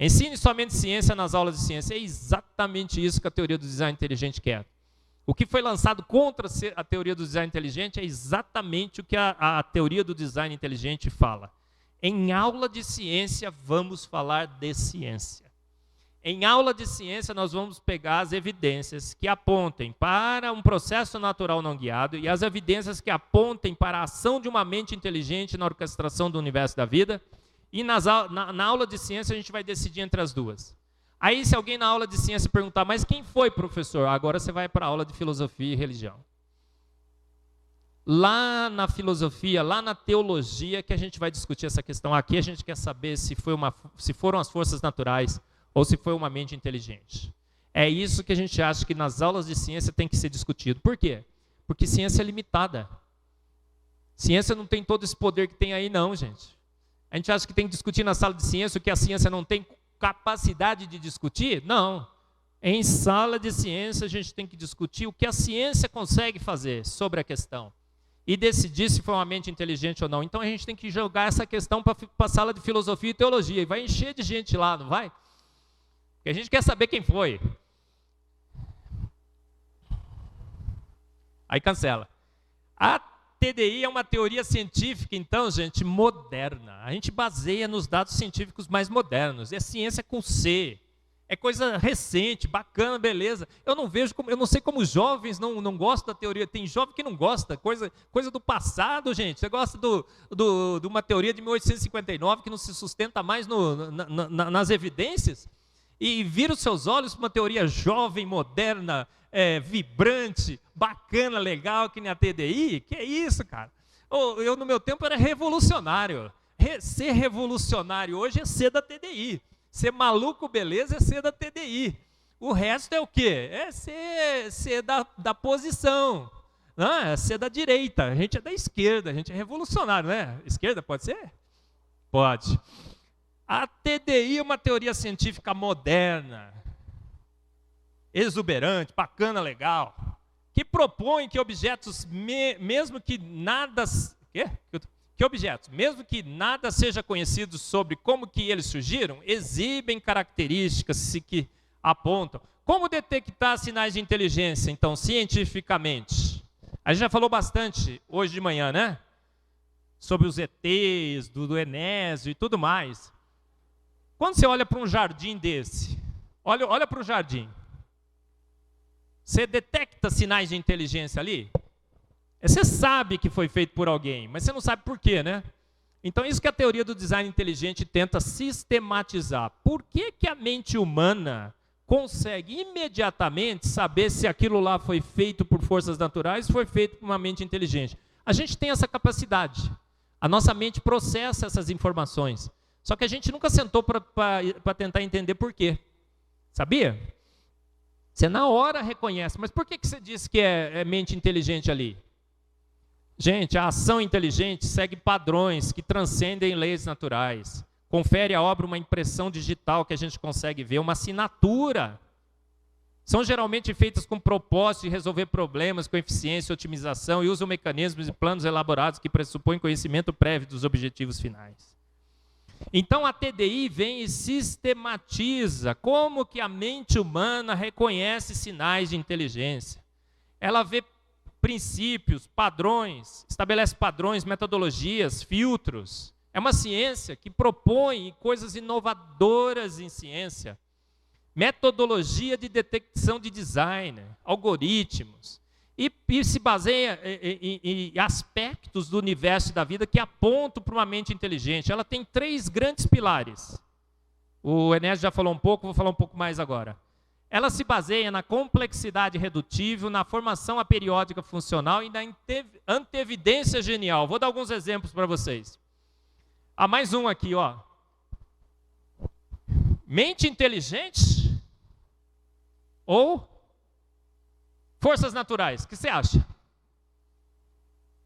Ensine somente ciência nas aulas de ciência. É exatamente isso que a teoria do design inteligente quer. O que foi lançado contra a teoria do design inteligente é exatamente o que a teoria do design inteligente fala. Em aula de ciência, vamos falar de ciência. Em aula de ciência, nós vamos pegar as evidências que apontem para um processo natural não guiado e as evidências que apontem para a ação de uma mente inteligente na orquestração do universo da vida. E na aula de ciência, a gente vai decidir entre as duas. Aí, se alguém na aula de ciência perguntar, mas quem foi, professor? Agora você vai para a aula de filosofia e religião. Lá na filosofia, lá na teologia, que a gente vai discutir essa questão. Aqui a gente quer saber se foram as forças naturais ou se foi uma mente inteligente. É isso que a gente acha que nas aulas de ciência tem que ser discutido. Por quê? Porque ciência é limitada. Ciência não tem todo esse poder que tem aí, não, gente. A gente acha que tem que discutir na sala de ciência o que a ciência não tem capacidade de discutir? Não. Em sala de ciência, a gente tem que discutir o que a ciência consegue fazer sobre a questão e decidir se foi uma mente inteligente ou não. Então, a gente tem que jogar essa questão para a sala de filosofia e teologia. E vai encher de gente lá, não vai? Porque a gente quer saber quem foi. Aí cancela. A TDI é uma teoria científica, então, gente, moderna. A gente baseia nos dados científicos mais modernos. É ciência com C. É coisa recente, bacana, beleza. Eu não sei como os jovens não gostam da teoria. Tem jovem que não gosta, coisa do passado, gente. Você gosta de uma teoria de 1859 que não se sustenta mais nas evidências? E vira os seus olhos para uma teoria jovem, moderna, vibrante, bacana, legal, que nem a TDI? Que é isso, cara? Eu, no meu tempo, era revolucionário. Ser revolucionário hoje é ser da TDI. Ser maluco, beleza, é ser da TDI. O resto é o quê? É ser da posição. Não, é ser da direita. A gente é da esquerda, a gente é revolucionário, né? Esquerda pode ser? Pode. A TDI é uma teoria científica moderna, exuberante, bacana, legal, que propõe que objetos, mesmo que nada... Que objetos, mesmo que nada seja conhecido sobre como que eles surgiram, exibem características que apontam. Como detectar sinais de inteligência, então, cientificamente? A gente já falou bastante hoje de manhã, né? Sobre os ETs, do Enésio e tudo mais. Quando você olha para um jardim desse, olha para o jardim, você detecta sinais de inteligência ali? Você sabe que foi feito por alguém, mas você não sabe por quê, né? Então, isso que a teoria do design inteligente tenta sistematizar. Por que a mente humana consegue imediatamente saber se aquilo lá foi feito por forças naturais ou foi feito por uma mente inteligente? A gente tem essa capacidade. A nossa mente processa essas informações. Só que a gente nunca sentou para tentar entender por quê. Sabia? Você na hora reconhece. Mas por que você disse que é mente inteligente ali? Gente, a ação inteligente segue padrões que transcendem leis naturais. Confere à obra uma impressão digital que a gente consegue ver, uma assinatura. São geralmente feitas com propósito de resolver problemas com eficiência e otimização e usam mecanismos e planos elaborados que pressupõem conhecimento prévio dos objetivos finais. Então a TDI vem e sistematiza como que a mente humana reconhece sinais de inteligência. Ela vê princípios, padrões, estabelece padrões, metodologias, filtros. É uma ciência que propõe coisas inovadoras em ciência. Metodologia de detecção de design, algoritmos. E se baseia em aspectos do universo e da vida que apontam para uma mente inteligente. Ela tem 3 grandes pilares. O Enésio já falou um pouco, vou falar um pouco mais agora. Ela se baseia na complexidade redutível, na formação aperiódica funcional e na antevidência genial. Vou dar alguns exemplos para vocês. Há mais um aqui, ó. Mente inteligente ou forças naturais? O que você acha?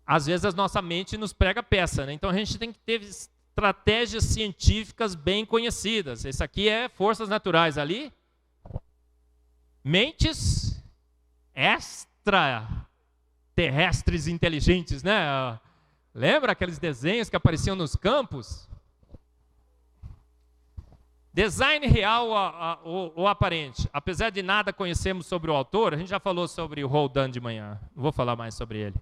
Às vezes a nossa mente nos prega peça, né? Então a gente tem que ter estratégias científicas bem conhecidas. Esse aqui é forças naturais ali. Mentes extraterrestres inteligentes, né? Lembra aqueles desenhos que apareciam nos campos? Design real ou aparente. Apesar de nada conhecermos sobre o autor, a gente já falou sobre o Roldan de manhã. Não vou falar mais sobre ele.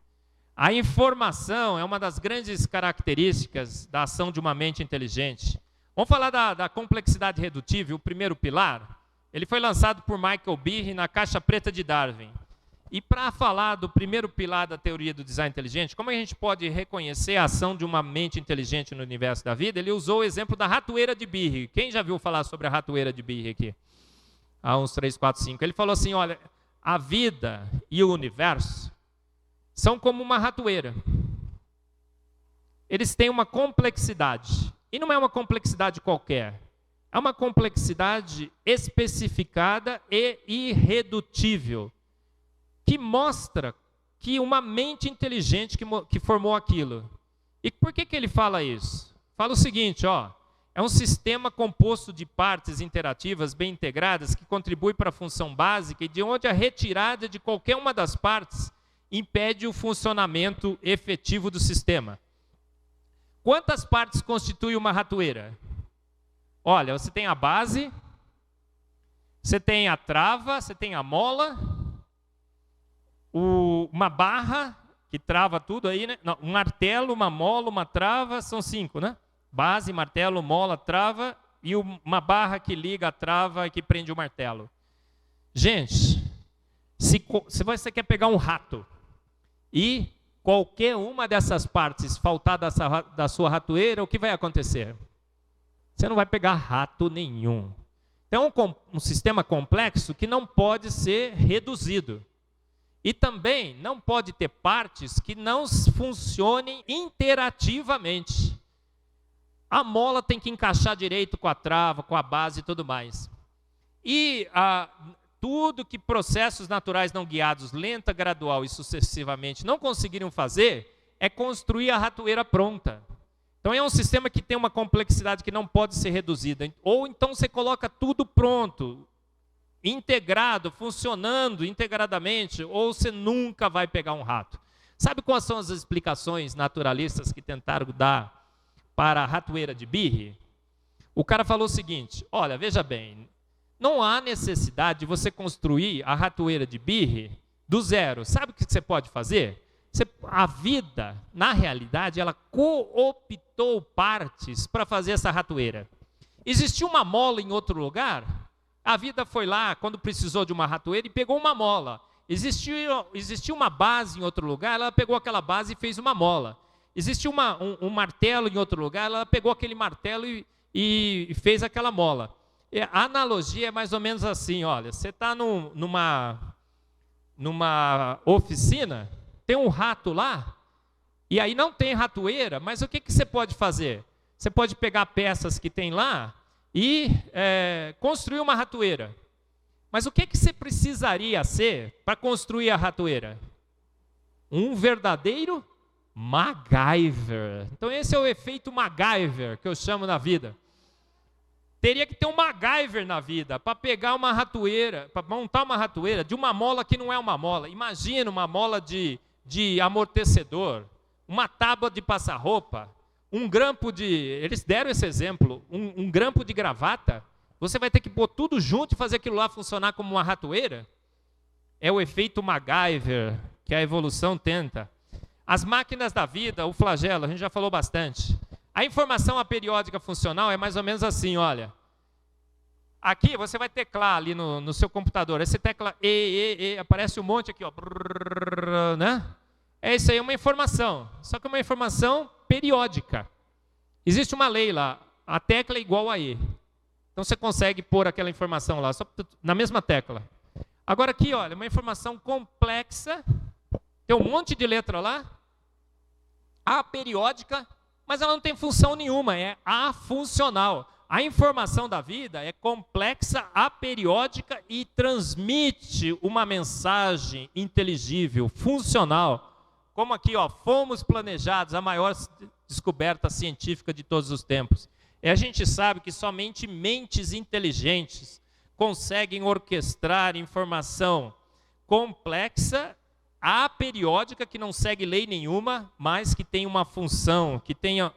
A informação é uma das grandes características da ação de uma mente inteligente. Vamos falar da complexidade redutível, o primeiro pilar. Ele foi lançado por Michael Behe na Caixa Preta de Darwin. E para falar do primeiro pilar da teoria do design inteligente, como a gente pode reconhecer a ação de uma mente inteligente no universo da vida, ele usou o exemplo da ratoeira de Behe. Quem já viu falar sobre a ratoeira de Behe aqui? Há uns 3, 4, 5. Ele falou assim, olha, a vida e o universo são como uma ratoeira. Eles têm uma complexidade. E não é uma complexidade qualquer. É uma complexidade especificada e irredutível, que mostra que uma mente inteligente que formou aquilo. E por que ele fala isso? Fala o seguinte, ó, é um sistema composto de partes interativas bem integradas que contribui para a função básica e de onde a retirada de qualquer uma das partes impede o funcionamento efetivo do sistema. Quantas partes constitui uma ratoeira? Olha, você tem a base, você tem a trava, você tem a mola, uma barra que trava tudo aí, né? Não, um martelo, uma mola, uma trava, são 5, né? Base, martelo, mola, trava e uma barra que liga a trava e que prende o martelo. Gente, se você quer pegar um rato e qualquer uma dessas partes faltar da sua ratoeira, o que vai acontecer? Você não vai pegar rato nenhum. Então, um sistema complexo que não pode ser reduzido. E também não pode ter partes que não funcionem interativamente. A mola tem que encaixar direito com a trava, com a base e tudo mais. E tudo que processos naturais não guiados, lenta, gradual e sucessivamente, não conseguiram fazer, é construir a ratoeira pronta. Então é um sistema que tem uma complexidade que não pode ser reduzida. Ou então você coloca tudo pronto, integrado, funcionando integradamente, ou você nunca vai pegar um rato. Sabe quais são as explicações naturalistas que tentaram dar para a ratoeira de Behe? O cara falou o seguinte, olha, veja bem, não há necessidade de você construir a ratoeira de Behe do zero. Sabe o que você pode fazer? A vida, na realidade, ela cooptou partes para fazer essa ratoeira. Existiu uma mola em outro lugar? A vida foi lá, quando precisou de uma ratoeira, e pegou uma mola. Existiu uma base em outro lugar, ela pegou aquela base e fez uma mola. Existiu um martelo em outro lugar, ela pegou aquele martelo e fez aquela mola. A analogia é mais ou menos assim, olha, você está numa oficina, tem um rato lá, e aí não tem ratoeira, mas o que você pode fazer? Você pode pegar peças que tem lá e construir uma ratoeira. Mas o que você precisaria ser para construir a ratoeira? Um verdadeiro MacGyver. Então esse é o efeito MacGyver que eu chamo na vida. Teria que ter um MacGyver na vida para pegar uma ratoeira, para montar uma ratoeira de uma mola que não é uma mola. Imagina uma mola de amortecedor, uma tábua de passar roupa, um grampo de... Eles deram esse exemplo, um grampo de gravata. Você vai ter que pôr tudo junto e fazer aquilo lá funcionar como uma ratoeira? É o efeito MacGyver que a evolução tenta. As máquinas da vida, o flagelo, a gente já falou bastante. A informação aperiódica funcional é mais ou menos assim, olha. Aqui você vai teclar ali no seu computador. Esse tecla aparece um monte aqui, ó. Brrr, né? Isso aí é uma informação, só que é uma informação periódica. Existe uma lei lá, a tecla é igual a E. Então você consegue pôr aquela informação lá, só na mesma tecla. Agora aqui, olha, uma informação complexa, tem um monte de letra lá, aperiódica, mas ela não tem função nenhuma, é afuncional. A informação da vida é complexa, aperiódica e transmite uma mensagem inteligível, funcional. Como aqui, ó, fomos planejados, a maior descoberta científica de todos os tempos. E a gente sabe que somente mentes inteligentes conseguem orquestrar informação complexa, aperiódica, que não segue lei nenhuma, mas que tem uma função, que tenha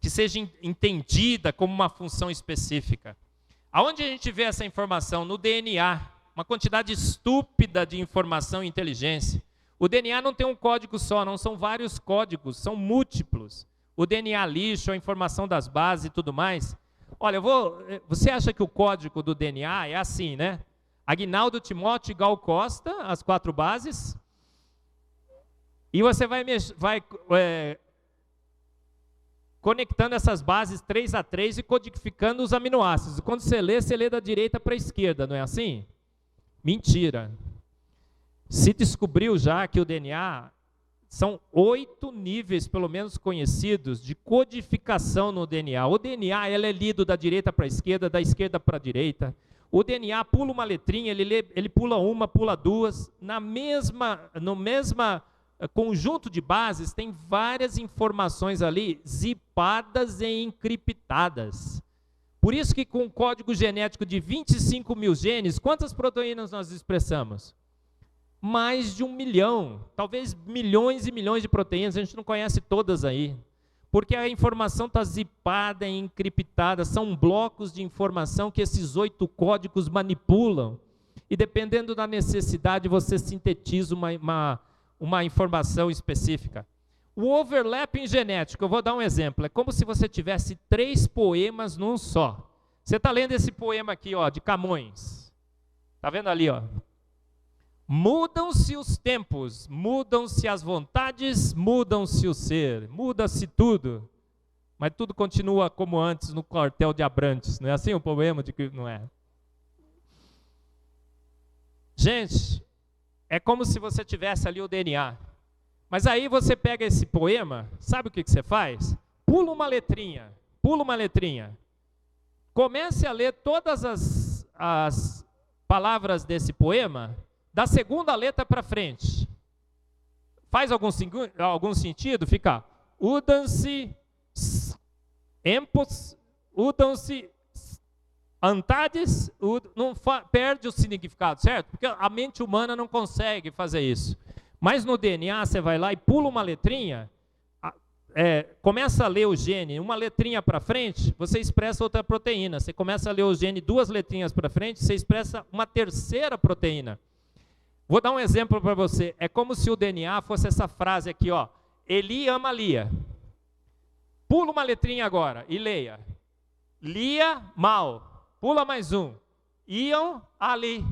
que seja entendida como uma função específica. Aonde a gente vê essa informação? No DNA, uma quantidade estúpida de informação e inteligência. O DNA não tem um código só, não são vários códigos, são múltiplos. O DNA lixo, a informação das bases e tudo mais. Olha, você acha que o código do DNA é assim, né? Aguinaldo Timóteo Gal Costa, as 4 bases. E você vai conectando essas bases 3 a 3 e codificando os aminoácidos. Quando você lê da direita para a esquerda, não é assim? Mentira. Se descobriu já que o DNA são 8 níveis, pelo menos conhecidos, de codificação no DNA. O DNA ele é lido da direita para a esquerda, da esquerda para a direita. O DNA pula uma letrinha, ele pula uma, pula duas. No mesmo conjunto de bases, tem várias informações ali zipadas e encriptadas. Por isso que com um código genético de 25 mil genes, quantas proteínas nós expressamos? Mais de 1 milhão, talvez milhões e milhões de proteínas, a gente não conhece todas aí. Porque a informação está zipada e encriptada, são blocos de informação que esses 8 códigos manipulam. E dependendo da necessidade, você sintetiza uma informação específica. O overlapping genético, eu vou dar um exemplo, é como se você tivesse 3 poemas num só. Você está lendo esse poema aqui, ó, de Camões. Está vendo ali, ó? Mudam-se os tempos, mudam-se as vontades, mudam-se o ser, muda-se tudo. Mas tudo continua como antes no quartel de Abrantes. Não é assim o poema? Não é. Gente, é como se você tivesse ali o DNA. Mas aí você pega esse poema, sabe o que você faz? Pula uma letrinha, pula uma letrinha. Comece a ler todas as palavras desse poema, da segunda letra para frente. Faz algum sentido? Fica udam-se, empos, udam-se, antades, não perde o significado, certo? Porque a mente humana não consegue fazer isso. Mas no DNA você vai lá e pula uma letrinha, começa a ler o gene, uma letrinha para frente, você expressa outra proteína. Você começa a ler o gene 2 letrinhas para frente, você expressa uma terceira proteína. Vou dar um exemplo para você. É como se o DNA fosse essa frase aqui, ó. Eli ama Lia. Pula uma letrinha agora e leia. Lia, mal. Pula mais um. Iam, ali.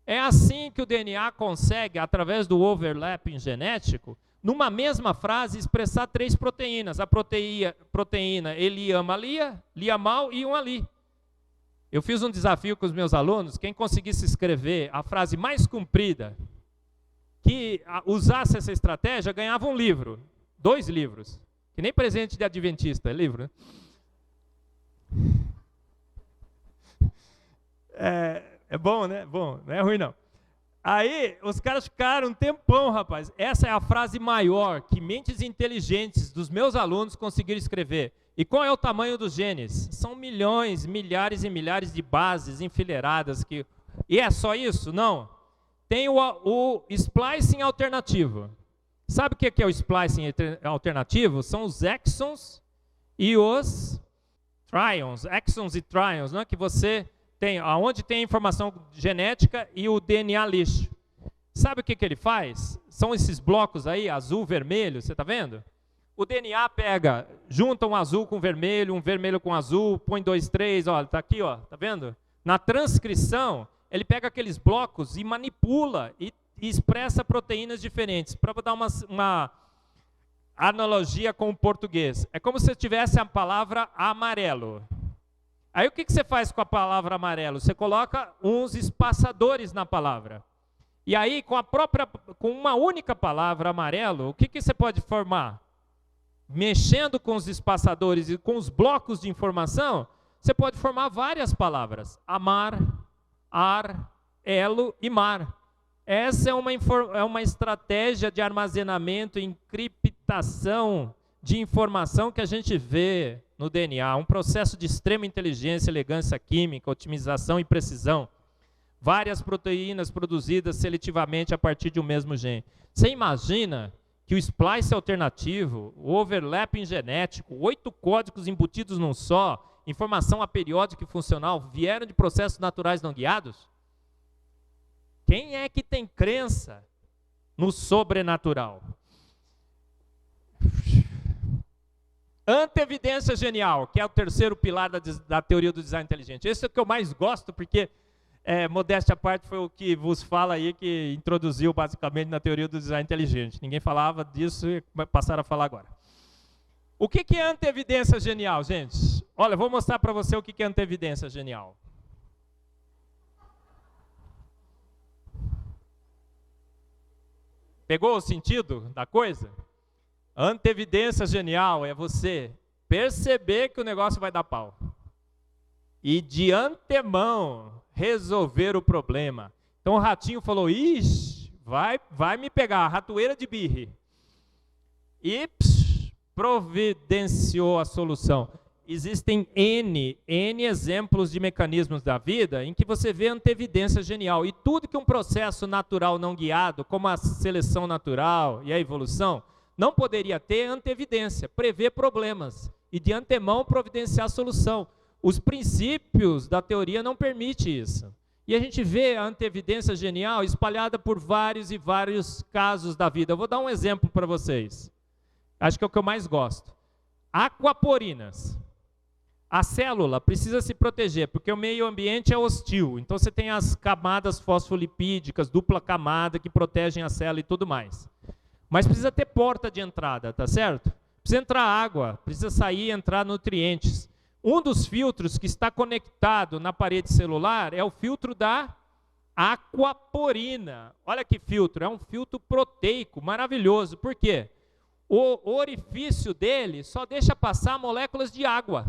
É assim que o DNA consegue, através do overlapping genético, numa mesma frase, expressar 3 proteínas. A proteína Eli ama Lia, Lia mal e um ali. Eu fiz um desafio com os meus alunos, quem conseguisse escrever a frase mais comprida, que usasse essa estratégia, ganhava um livro, 2 livros, que nem presente de adventista, é livro, né? É bom, né? Bom, não é ruim não. Aí, os caras ficaram um tempão, rapaz. Essa é a frase maior que mentes inteligentes dos meus alunos conseguiram escrever. E qual é o tamanho dos genes? São milhões, milhares e milhares de bases enfileiradas. E é só isso? Não. Tem o splicing alternativo. Sabe o que é o splicing alternativo? São os exons e os tryons. Exons e tryons, né? Que você tem, onde tem a informação genética e o DNA lixo. Sabe o que ele faz? São esses blocos aí, azul, vermelho, você está vendo? O DNA pega, junta um azul com vermelho, um vermelho com azul, põe 2, 3, olha, está aqui, ó, tá vendo? Na transcrição, ele pega aqueles blocos e manipula e expressa proteínas diferentes. Para dar uma analogia com o português, é como se tivesse a palavra amarelo. Aí o que você faz com a palavra amarelo? Você coloca uns espaçadores na palavra. E aí, com uma única palavra, amarelo, o que você pode formar? Mexendo com os espaçadores e com os blocos de informação, você pode formar várias palavras. Amar, ar, elo e mar. Essa é uma estratégia de armazenamento e encriptação de informação que a gente vê no DNA. Um processo de extrema inteligência, elegância química, otimização e precisão. Várias proteínas produzidas seletivamente a partir de um mesmo gene. Você imagina que o splice alternativo, o overlapping genético, 8 códigos embutidos num só, informação aperiódica e funcional, vieram de processos naturais não guiados? Quem é que tem crença no sobrenatural? Anteevidência genial, que é o terceiro pilar da teoria do design inteligente. Esse é o que eu mais gosto, porque, modéstia à parte, foi o que vos fala aí, que introduziu basicamente na teoria do design inteligente. Ninguém falava disso e passaram a falar agora. O que é anteevidência genial, gente? Olha, vou mostrar para você o que é anteevidência genial. Pegou o sentido da coisa? Anteevidência genial é você perceber que o negócio vai dar pau e de antemão resolver o problema. Então o ratinho falou, ixi, vai me pegar, ratoeira de birre. E providenciou a solução. Existem N exemplos de mecanismos da vida em que você vê anteevidência genial. E tudo que um processo natural não guiado, como a seleção natural e a evolução, não poderia ter anteevidência, prever problemas e de antemão providenciar a solução. Os princípios da teoria não permitem isso. E a gente vê a anteevidência genial espalhada por vários e vários casos da vida. Eu vou dar um exemplo para vocês. Acho que é o que eu mais gosto. Aquaporinas. A célula precisa se proteger, porque o meio ambiente é hostil. Então você tem as camadas fosfolipídicas, dupla camada, que protegem a célula e tudo mais. Mas precisa ter porta de entrada, tá certo? Precisa entrar água, precisa sair e entrar nutrientes. Um dos filtros que está conectado na parede celular é o filtro da aquaporina. Olha que filtro, é um filtro proteico, maravilhoso. Por quê? O orifício dele só deixa passar moléculas de água.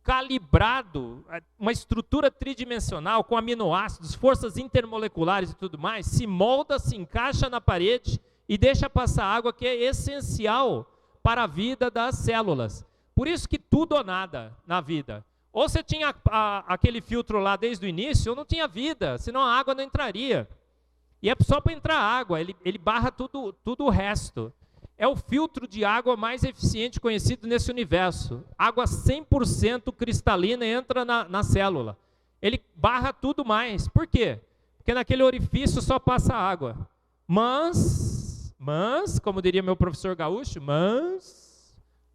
Calibrado, uma estrutura tridimensional com aminoácidos, forças intermoleculares e tudo mais, se molda, se encaixa na parede e deixa passar água, que é essencial para a vida das células. Por isso que tudo ou nada na vida. Ou você tinha aquele filtro lá desde o início, ou não tinha vida, senão a água não entraria. E é só para entrar água, ele barra tudo o resto. É o filtro de água mais eficiente conhecido nesse universo. Água 100% cristalina entra na célula. Ele barra tudo mais. Por quê? Porque naquele orifício só passa água. Mas, como diria meu professor Gaúcho,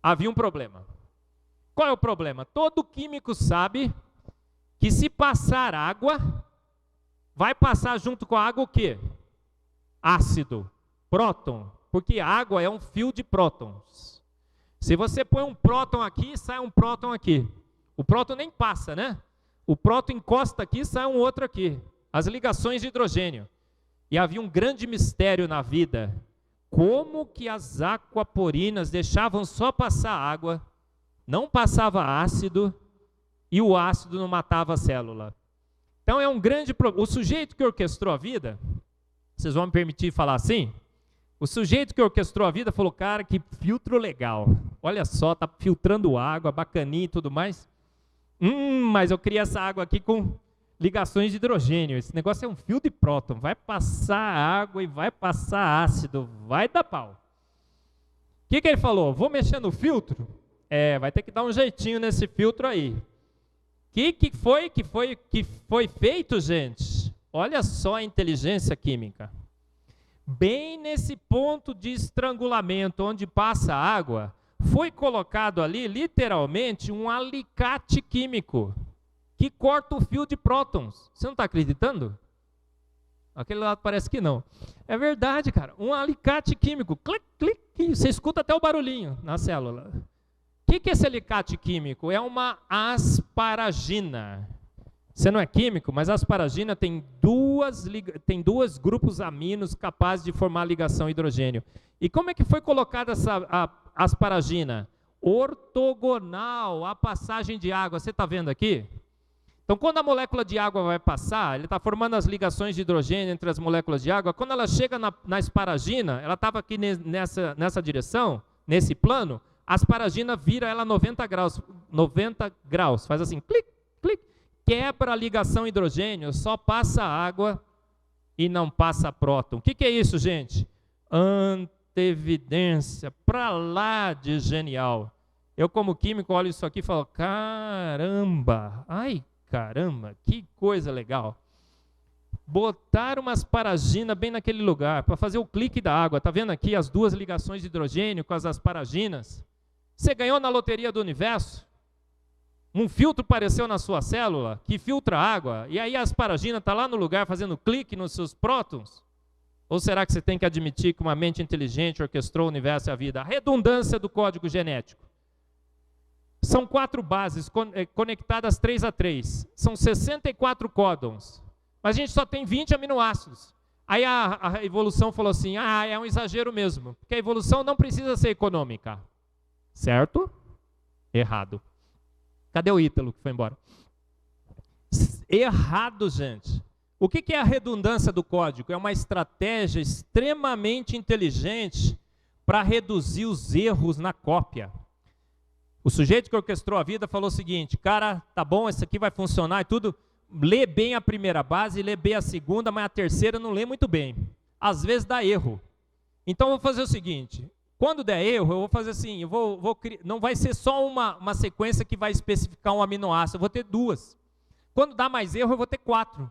havia um problema. Qual é o problema? Todo químico sabe que se passar água, vai passar junto com a água o quê? Ácido, próton. Porque água é um fio de prótons. Se você põe um próton aqui, sai um próton aqui. O próton nem passa, né? O próton encosta aqui, sai um outro aqui. As ligações de hidrogênio. E havia um grande mistério na vida. Como que as aquaporinas deixavam só passar água, não passava ácido, e o ácido não matava a célula? Então é um grande problema. O sujeito que orquestrou a vida, vocês vão me permitir falar assim? O sujeito que orquestrou a vida falou, cara, que filtro legal. Olha só, tá filtrando água, bacaninha e tudo mais. Mas eu queria essa água aqui com ligações de hidrogênio. Esse negócio é um fio de próton. Vai passar água e vai passar ácido. Vai dar pau. O que ele falou? Vou mexer no filtro? Vai ter que dar um jeitinho nesse filtro aí. Que foi feito, gente? Olha só a inteligência química. Bem nesse ponto de estrangulamento, onde passa água, foi colocado ali, literalmente, um alicate químico, que corta o fio de prótons. Você não está acreditando? Aquele lado parece que não. É verdade, cara. Um alicate químico. Clic, clic, você escuta até o barulhinho na célula. O que é esse alicate químico? É uma asparagina. Você não é químico, mas a asparagina tem dois grupos aminos capazes de formar ligação hidrogênio. E como é que foi colocada essa asparagina? Ortogonal à passagem de água. Você está vendo aqui? Então, quando a molécula de água vai passar, ele está formando as ligações de hidrogênio entre as moléculas de água. Quando ela chega na asparagina, ela estava aqui nessa direção, nesse plano, a asparagina vira ela 90 graus, faz assim, clic, clic. Quebra a ligação hidrogênio, só passa água e não passa próton. O que é isso, gente? Anteevidência, para lá de genial. Eu, como químico, olho isso aqui e falo, caramba, que coisa legal. Botar uma asparagina bem naquele lugar, para fazer o clique da água. Está vendo aqui as duas ligações de hidrogênio com as asparaginas? Você ganhou na loteria do universo? Um filtro apareceu na sua célula que filtra água, e aí a asparagina está lá no lugar fazendo clique nos seus prótons? Ou será que você tem que admitir que uma mente inteligente orquestrou o universo e a vida? A redundância do código genético. São 4 bases conectadas 3 a 3. São 64 códons. Mas a gente só tem 20 aminoácidos. Aí a evolução falou assim, é um exagero mesmo, porque a evolução não precisa ser econômica. Certo? Errado. Cadê o Ítalo que foi embora? Errado, gente. O que é a redundância do código? É uma estratégia extremamente inteligente para reduzir os erros na cópia. O sujeito que orquestrou a vida falou o seguinte, cara, tá bom, isso aqui vai funcionar e tudo, lê bem a primeira base, lê bem a segunda, mas a terceira não lê muito bem. Às vezes dá erro. Então eu vou fazer o seguinte, quando der erro, eu vou fazer assim, não vai ser só uma sequência que vai especificar um aminoácido, eu vou ter 2. Quando dá mais erro, eu vou ter 4.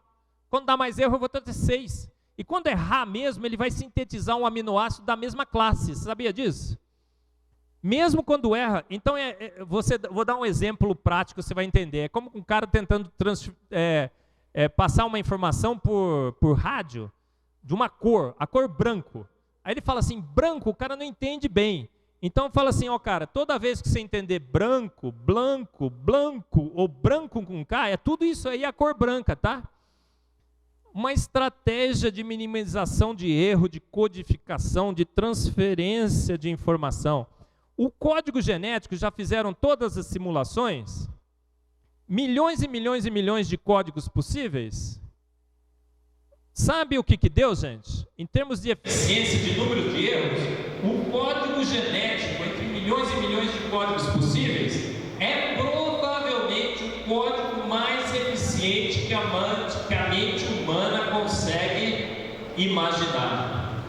Quando dá mais erro, eu vou ter 6. E quando errar mesmo, ele vai sintetizar um aminoácido da mesma classe. Você sabia disso? Mesmo quando erra, então vou dar um exemplo prático, você vai entender. É como um cara tentando passar uma informação por rádio de uma cor, a cor branco. Aí ele fala assim, branco, o cara não entende bem. Então fala assim, cara, toda vez que você entender branco, blanco, blanco ou branco com K, é tudo isso aí a cor branca, tá? Uma estratégia de minimização de erro, de codificação, de transferência de informação. O código genético, já fizeram todas as simulações? Milhões e milhões e milhões de códigos possíveis? Sabe o que deu, gente? Em termos de eficiência de número de erros, o código genético, entre milhões e milhões de códigos possíveis, é provavelmente o código mais eficiente que a mente humana consegue imaginar.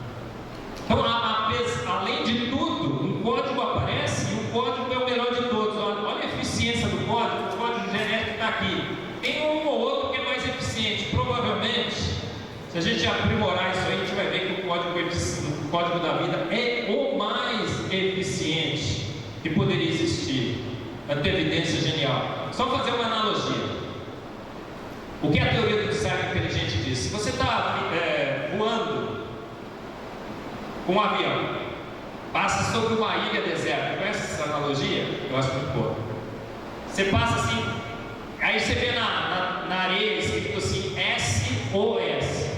Então, além de tudo, um código aparece e o código é o melhor de todos. Olha a eficiência do código, o código genético está aqui. Tem um ou outro que é mais eficiente. Provavelmente, se a gente aprimorar isso aí, a gente vai ver que o código da vida é o mais eficiente que poderia existir. É uma evidência genial. Só fazer uma analogia. O que a teoria do design inteligente diz? Se você está voando com um avião, passa sobre uma ilha deserta, conhece essa analogia? Eu acho muito boa. Você passa assim, aí você vê na areia escrito assim, SOS.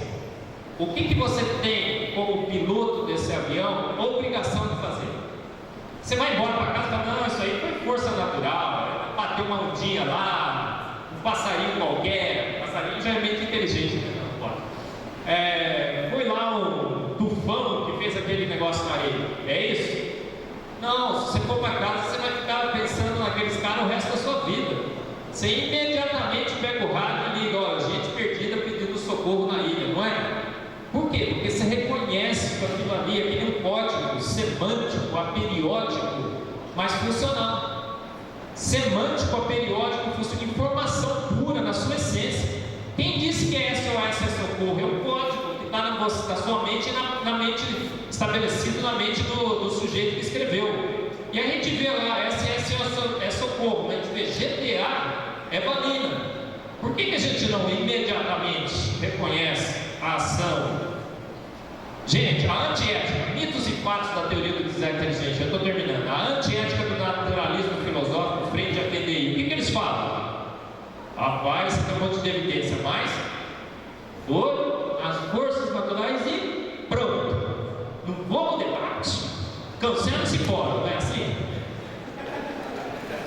O que você tem como piloto desse avião obrigação de fazer? Você vai embora para casa e fala, não, isso aí foi força natural, bateu uma ondinha lá, um passarinho qualquer, passarinho já é meio inteligente, né? Foi lá um tufão que fez aquele negócio na areia, é isso? Não, se você for para casa, você vai ficar pensando naqueles caras o resto da sua vida. Você imediatamente pega o rádio e liga, olha, gente perdida pedindo socorro na ilha, não é? Por quê? Porque você reconhece que aquilo ali, aquele código semântico, aperiódico, mas funcional. Semântico, aperiódico, funciona, informação pura na sua essência. Quem disse que é SOS é socorro? É o código que está na sua mente e na mente, estabelecido na mente do sujeito que escreveu. E a gente vê lá, SS é socorro, a gente vê GTA é valina. Por que a gente não imediatamente reconhece a ação? Gente, a antiética, mitos e fatos da teoria do design inteligente, eu estou terminando. A antiética do naturalismo filosófico frente à TDI, o que eles falam? Rapaz, você tem um monte de evidência, mas foram as forças naturais e pronto. Não vamos debate. Cancela esse fórum, não é assim?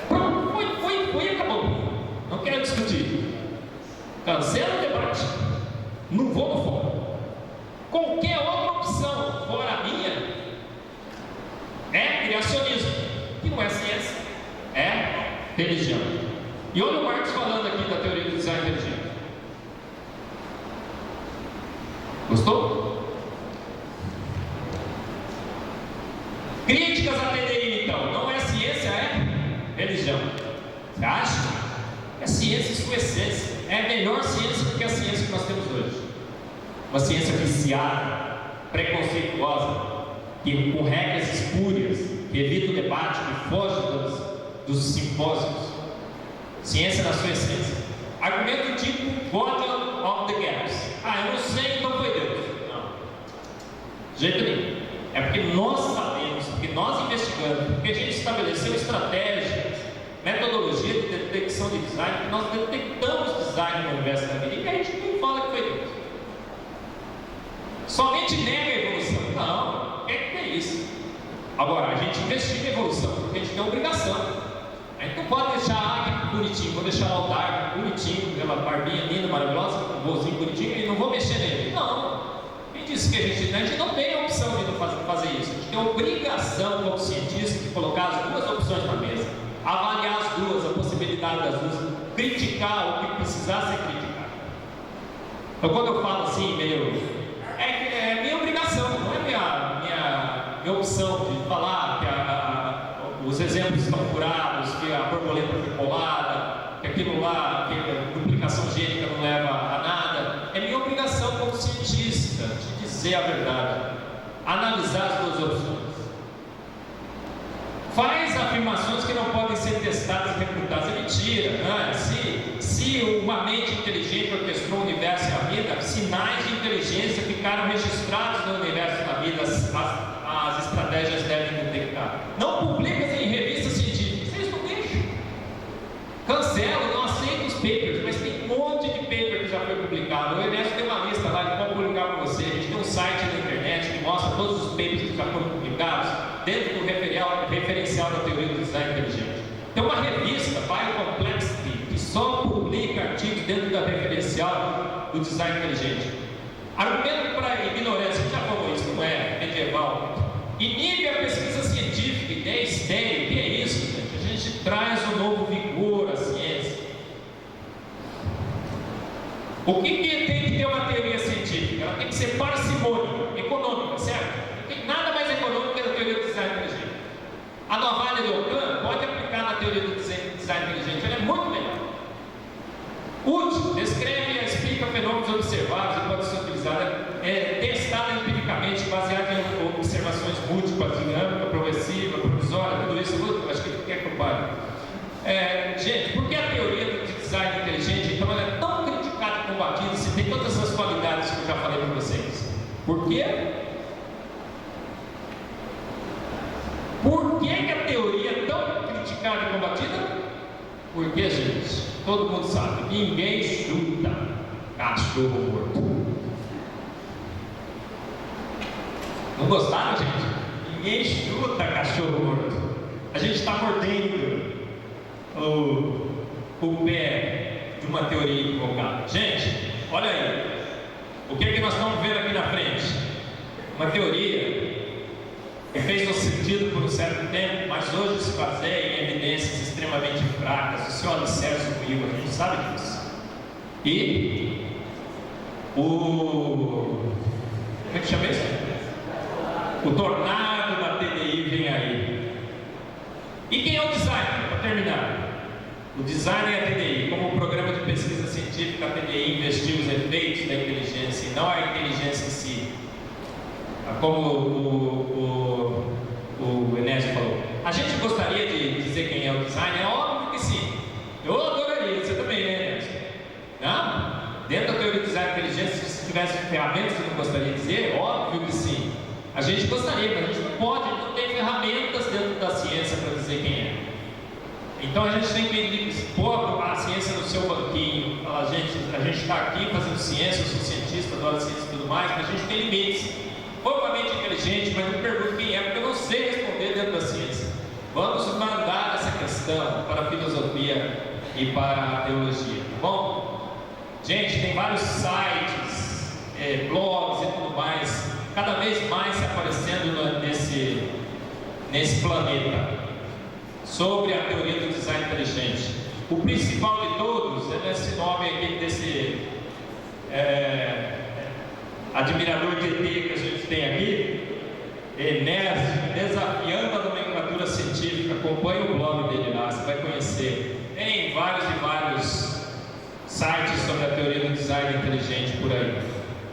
Pronto, foi e acabou. Não quero discutir. Cancela o debate. Não vou no fórum. Qualquer outra opção fora a minha é criacionismo, que não é ciência, é religião. E olha o Marx falando aqui da teoria do design inteligente. Gostou? Críticas à TDI, então. Não é ciência, é religião. Você acha? É ciência em sua essência. É a melhor ciência do que a ciência que nós temos hoje. Uma ciência viciada, preconceituosa, com regras espúrias, que evita o debate, que foge dos simpósios. Ciência na sua essência. Argumento tipo God of the Gaps. Eu não sei, então foi Deus. Não. De jeito nenhum. É porque nós sabemos, porque nós investigamos, porque a gente estabeleceu estratégias, metodologia de detecção de design, que nós detectamos design no universo da vida e que a gente não fala que foi Deus. Somente nega a evolução. Não, o que é isso? Agora, a gente investiga a evolução porque a gente tem a obrigação. A gente não pode deixar a águia bonitinho, vou deixar o altar bonitinho, aquela barbinha linda, maravilhosa, um voozinho bonitinho e não vou mexer nele. Não. Quem disse que a gente não tem a opção de não fazer isso? A gente tem a obrigação, como cientista, de colocar as duas opções na mesa, avaliar as duas, a possibilidade das duas, criticar o que precisar ser criticado. Então, quando eu falo assim, é minha obrigação, não é minha opção de falar que os exemplos estão furados, que a borboleta foi colada, que aquilo lá, que a duplicação gênica não leva a nada. É minha obrigação como cientista de dizer a verdade, analisar as duas opções. Faz afirmações que não podem ser testadas e refutadas. É mentira, né? Se uma mente inteligente orquestrou o universo e a vida, sinais de inteligência ficaram registrados no universo e na vida, as estratégias devem detectar. Não publica em revistas científicas, vocês não deixam. Cancela, não aceita os papers, mas tem um monte de paper que já foi publicado. O Ernesto tem uma lista lá de como publicar para você. A gente tem um site na internet que mostra todos os papers que já foram publicados dentro do referencial da teoria do design inteligente. Tem uma revista, Biocomplexity, que só publica artigos dentro da referencial do design inteligente. Argumento para ignorância, já falou isso, não é medieval. Inibe a pesquisa científica, ideia estéril. O que é isso, gente? A gente traz um novo vigor à ciência. O que tem que ter uma teoria científica? Ela tem que ser parcimônica, econômica, certo? Não tem nada mais econômico que a teoria do design inteligente. A navalha de Ockham pode aplicar na teoria do design inteligente, ela é muito melhor. Útil, descreve e explica fenômenos observados e pode ser utilizada, testada empiricamente, baseada em observações múltiplas, dinâmica, progressiva, provisória, tudo isso, acho que ele quer que eu pare. Gente, por que a teoria do design inteligente, então, ela é tão criticada e combatida, se tem todas essas qualidades que eu já falei para vocês? Por quê? Por que a teoria é tão criticada e combatida? Porque, gente, todo mundo sabe, ninguém chuta cachorro morto. Não gostaram, gente? Ninguém chuta cachorro morto. A gente está mordendo o pé de uma teoria equivocada. Gente, olha aí. O que é que nós estamos vendo aqui na frente? Uma teoria que fez no sentido por um certo tempo, mas hoje se baseia em evidências extremamente fracas, o seu alicerce ruim, a gente sabe disso. E como é que chama isso? O tornado da TDI vem aí. E quem é o designer, para terminar? O design é a TDI, como o programa de pesquisa científica, a TDI investiga os efeitos da inteligência e não a inteligência em si. Como o Enésio falou. A gente gostaria de dizer quem é o designer? É óbvio que sim. Eu adoraria, você também, né, Enésio? Não? Dentro da teoria do design inteligente, se tivesse ferramentas, você não gostaria de dizer? Óbvio que sim. A gente gostaria, mas a gente não pode, não tem ferramentas dentro da ciência para dizer quem é. Então a gente tem que pôr a ciência no seu banquinho, falar, gente, a gente está aqui fazendo ciência, eu sou cientista, adoro ciência e tudo mais, mas a gente tem limites. Formalmente inteligente, mas não pergunto quem é, porque eu não sei responder dentro da ciência. Vamos mandar essa questão para a filosofia e para a teologia, tá bom? Gente, tem vários sites, blogs e tudo mais, cada vez mais se aparecendo nesse planeta, sobre a teoria do design inteligente. O principal de todos é esse nome aqui, desse admirador de ET que a gente tem aqui, Enésio, desafiando a nomenclatura científica. Acompanhe o blog dele lá, você vai conhecer. Tem vários e vários sites sobre a teoria do design inteligente por aí.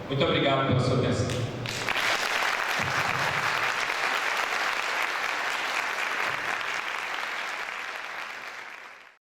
Muito obrigado pela sua atenção.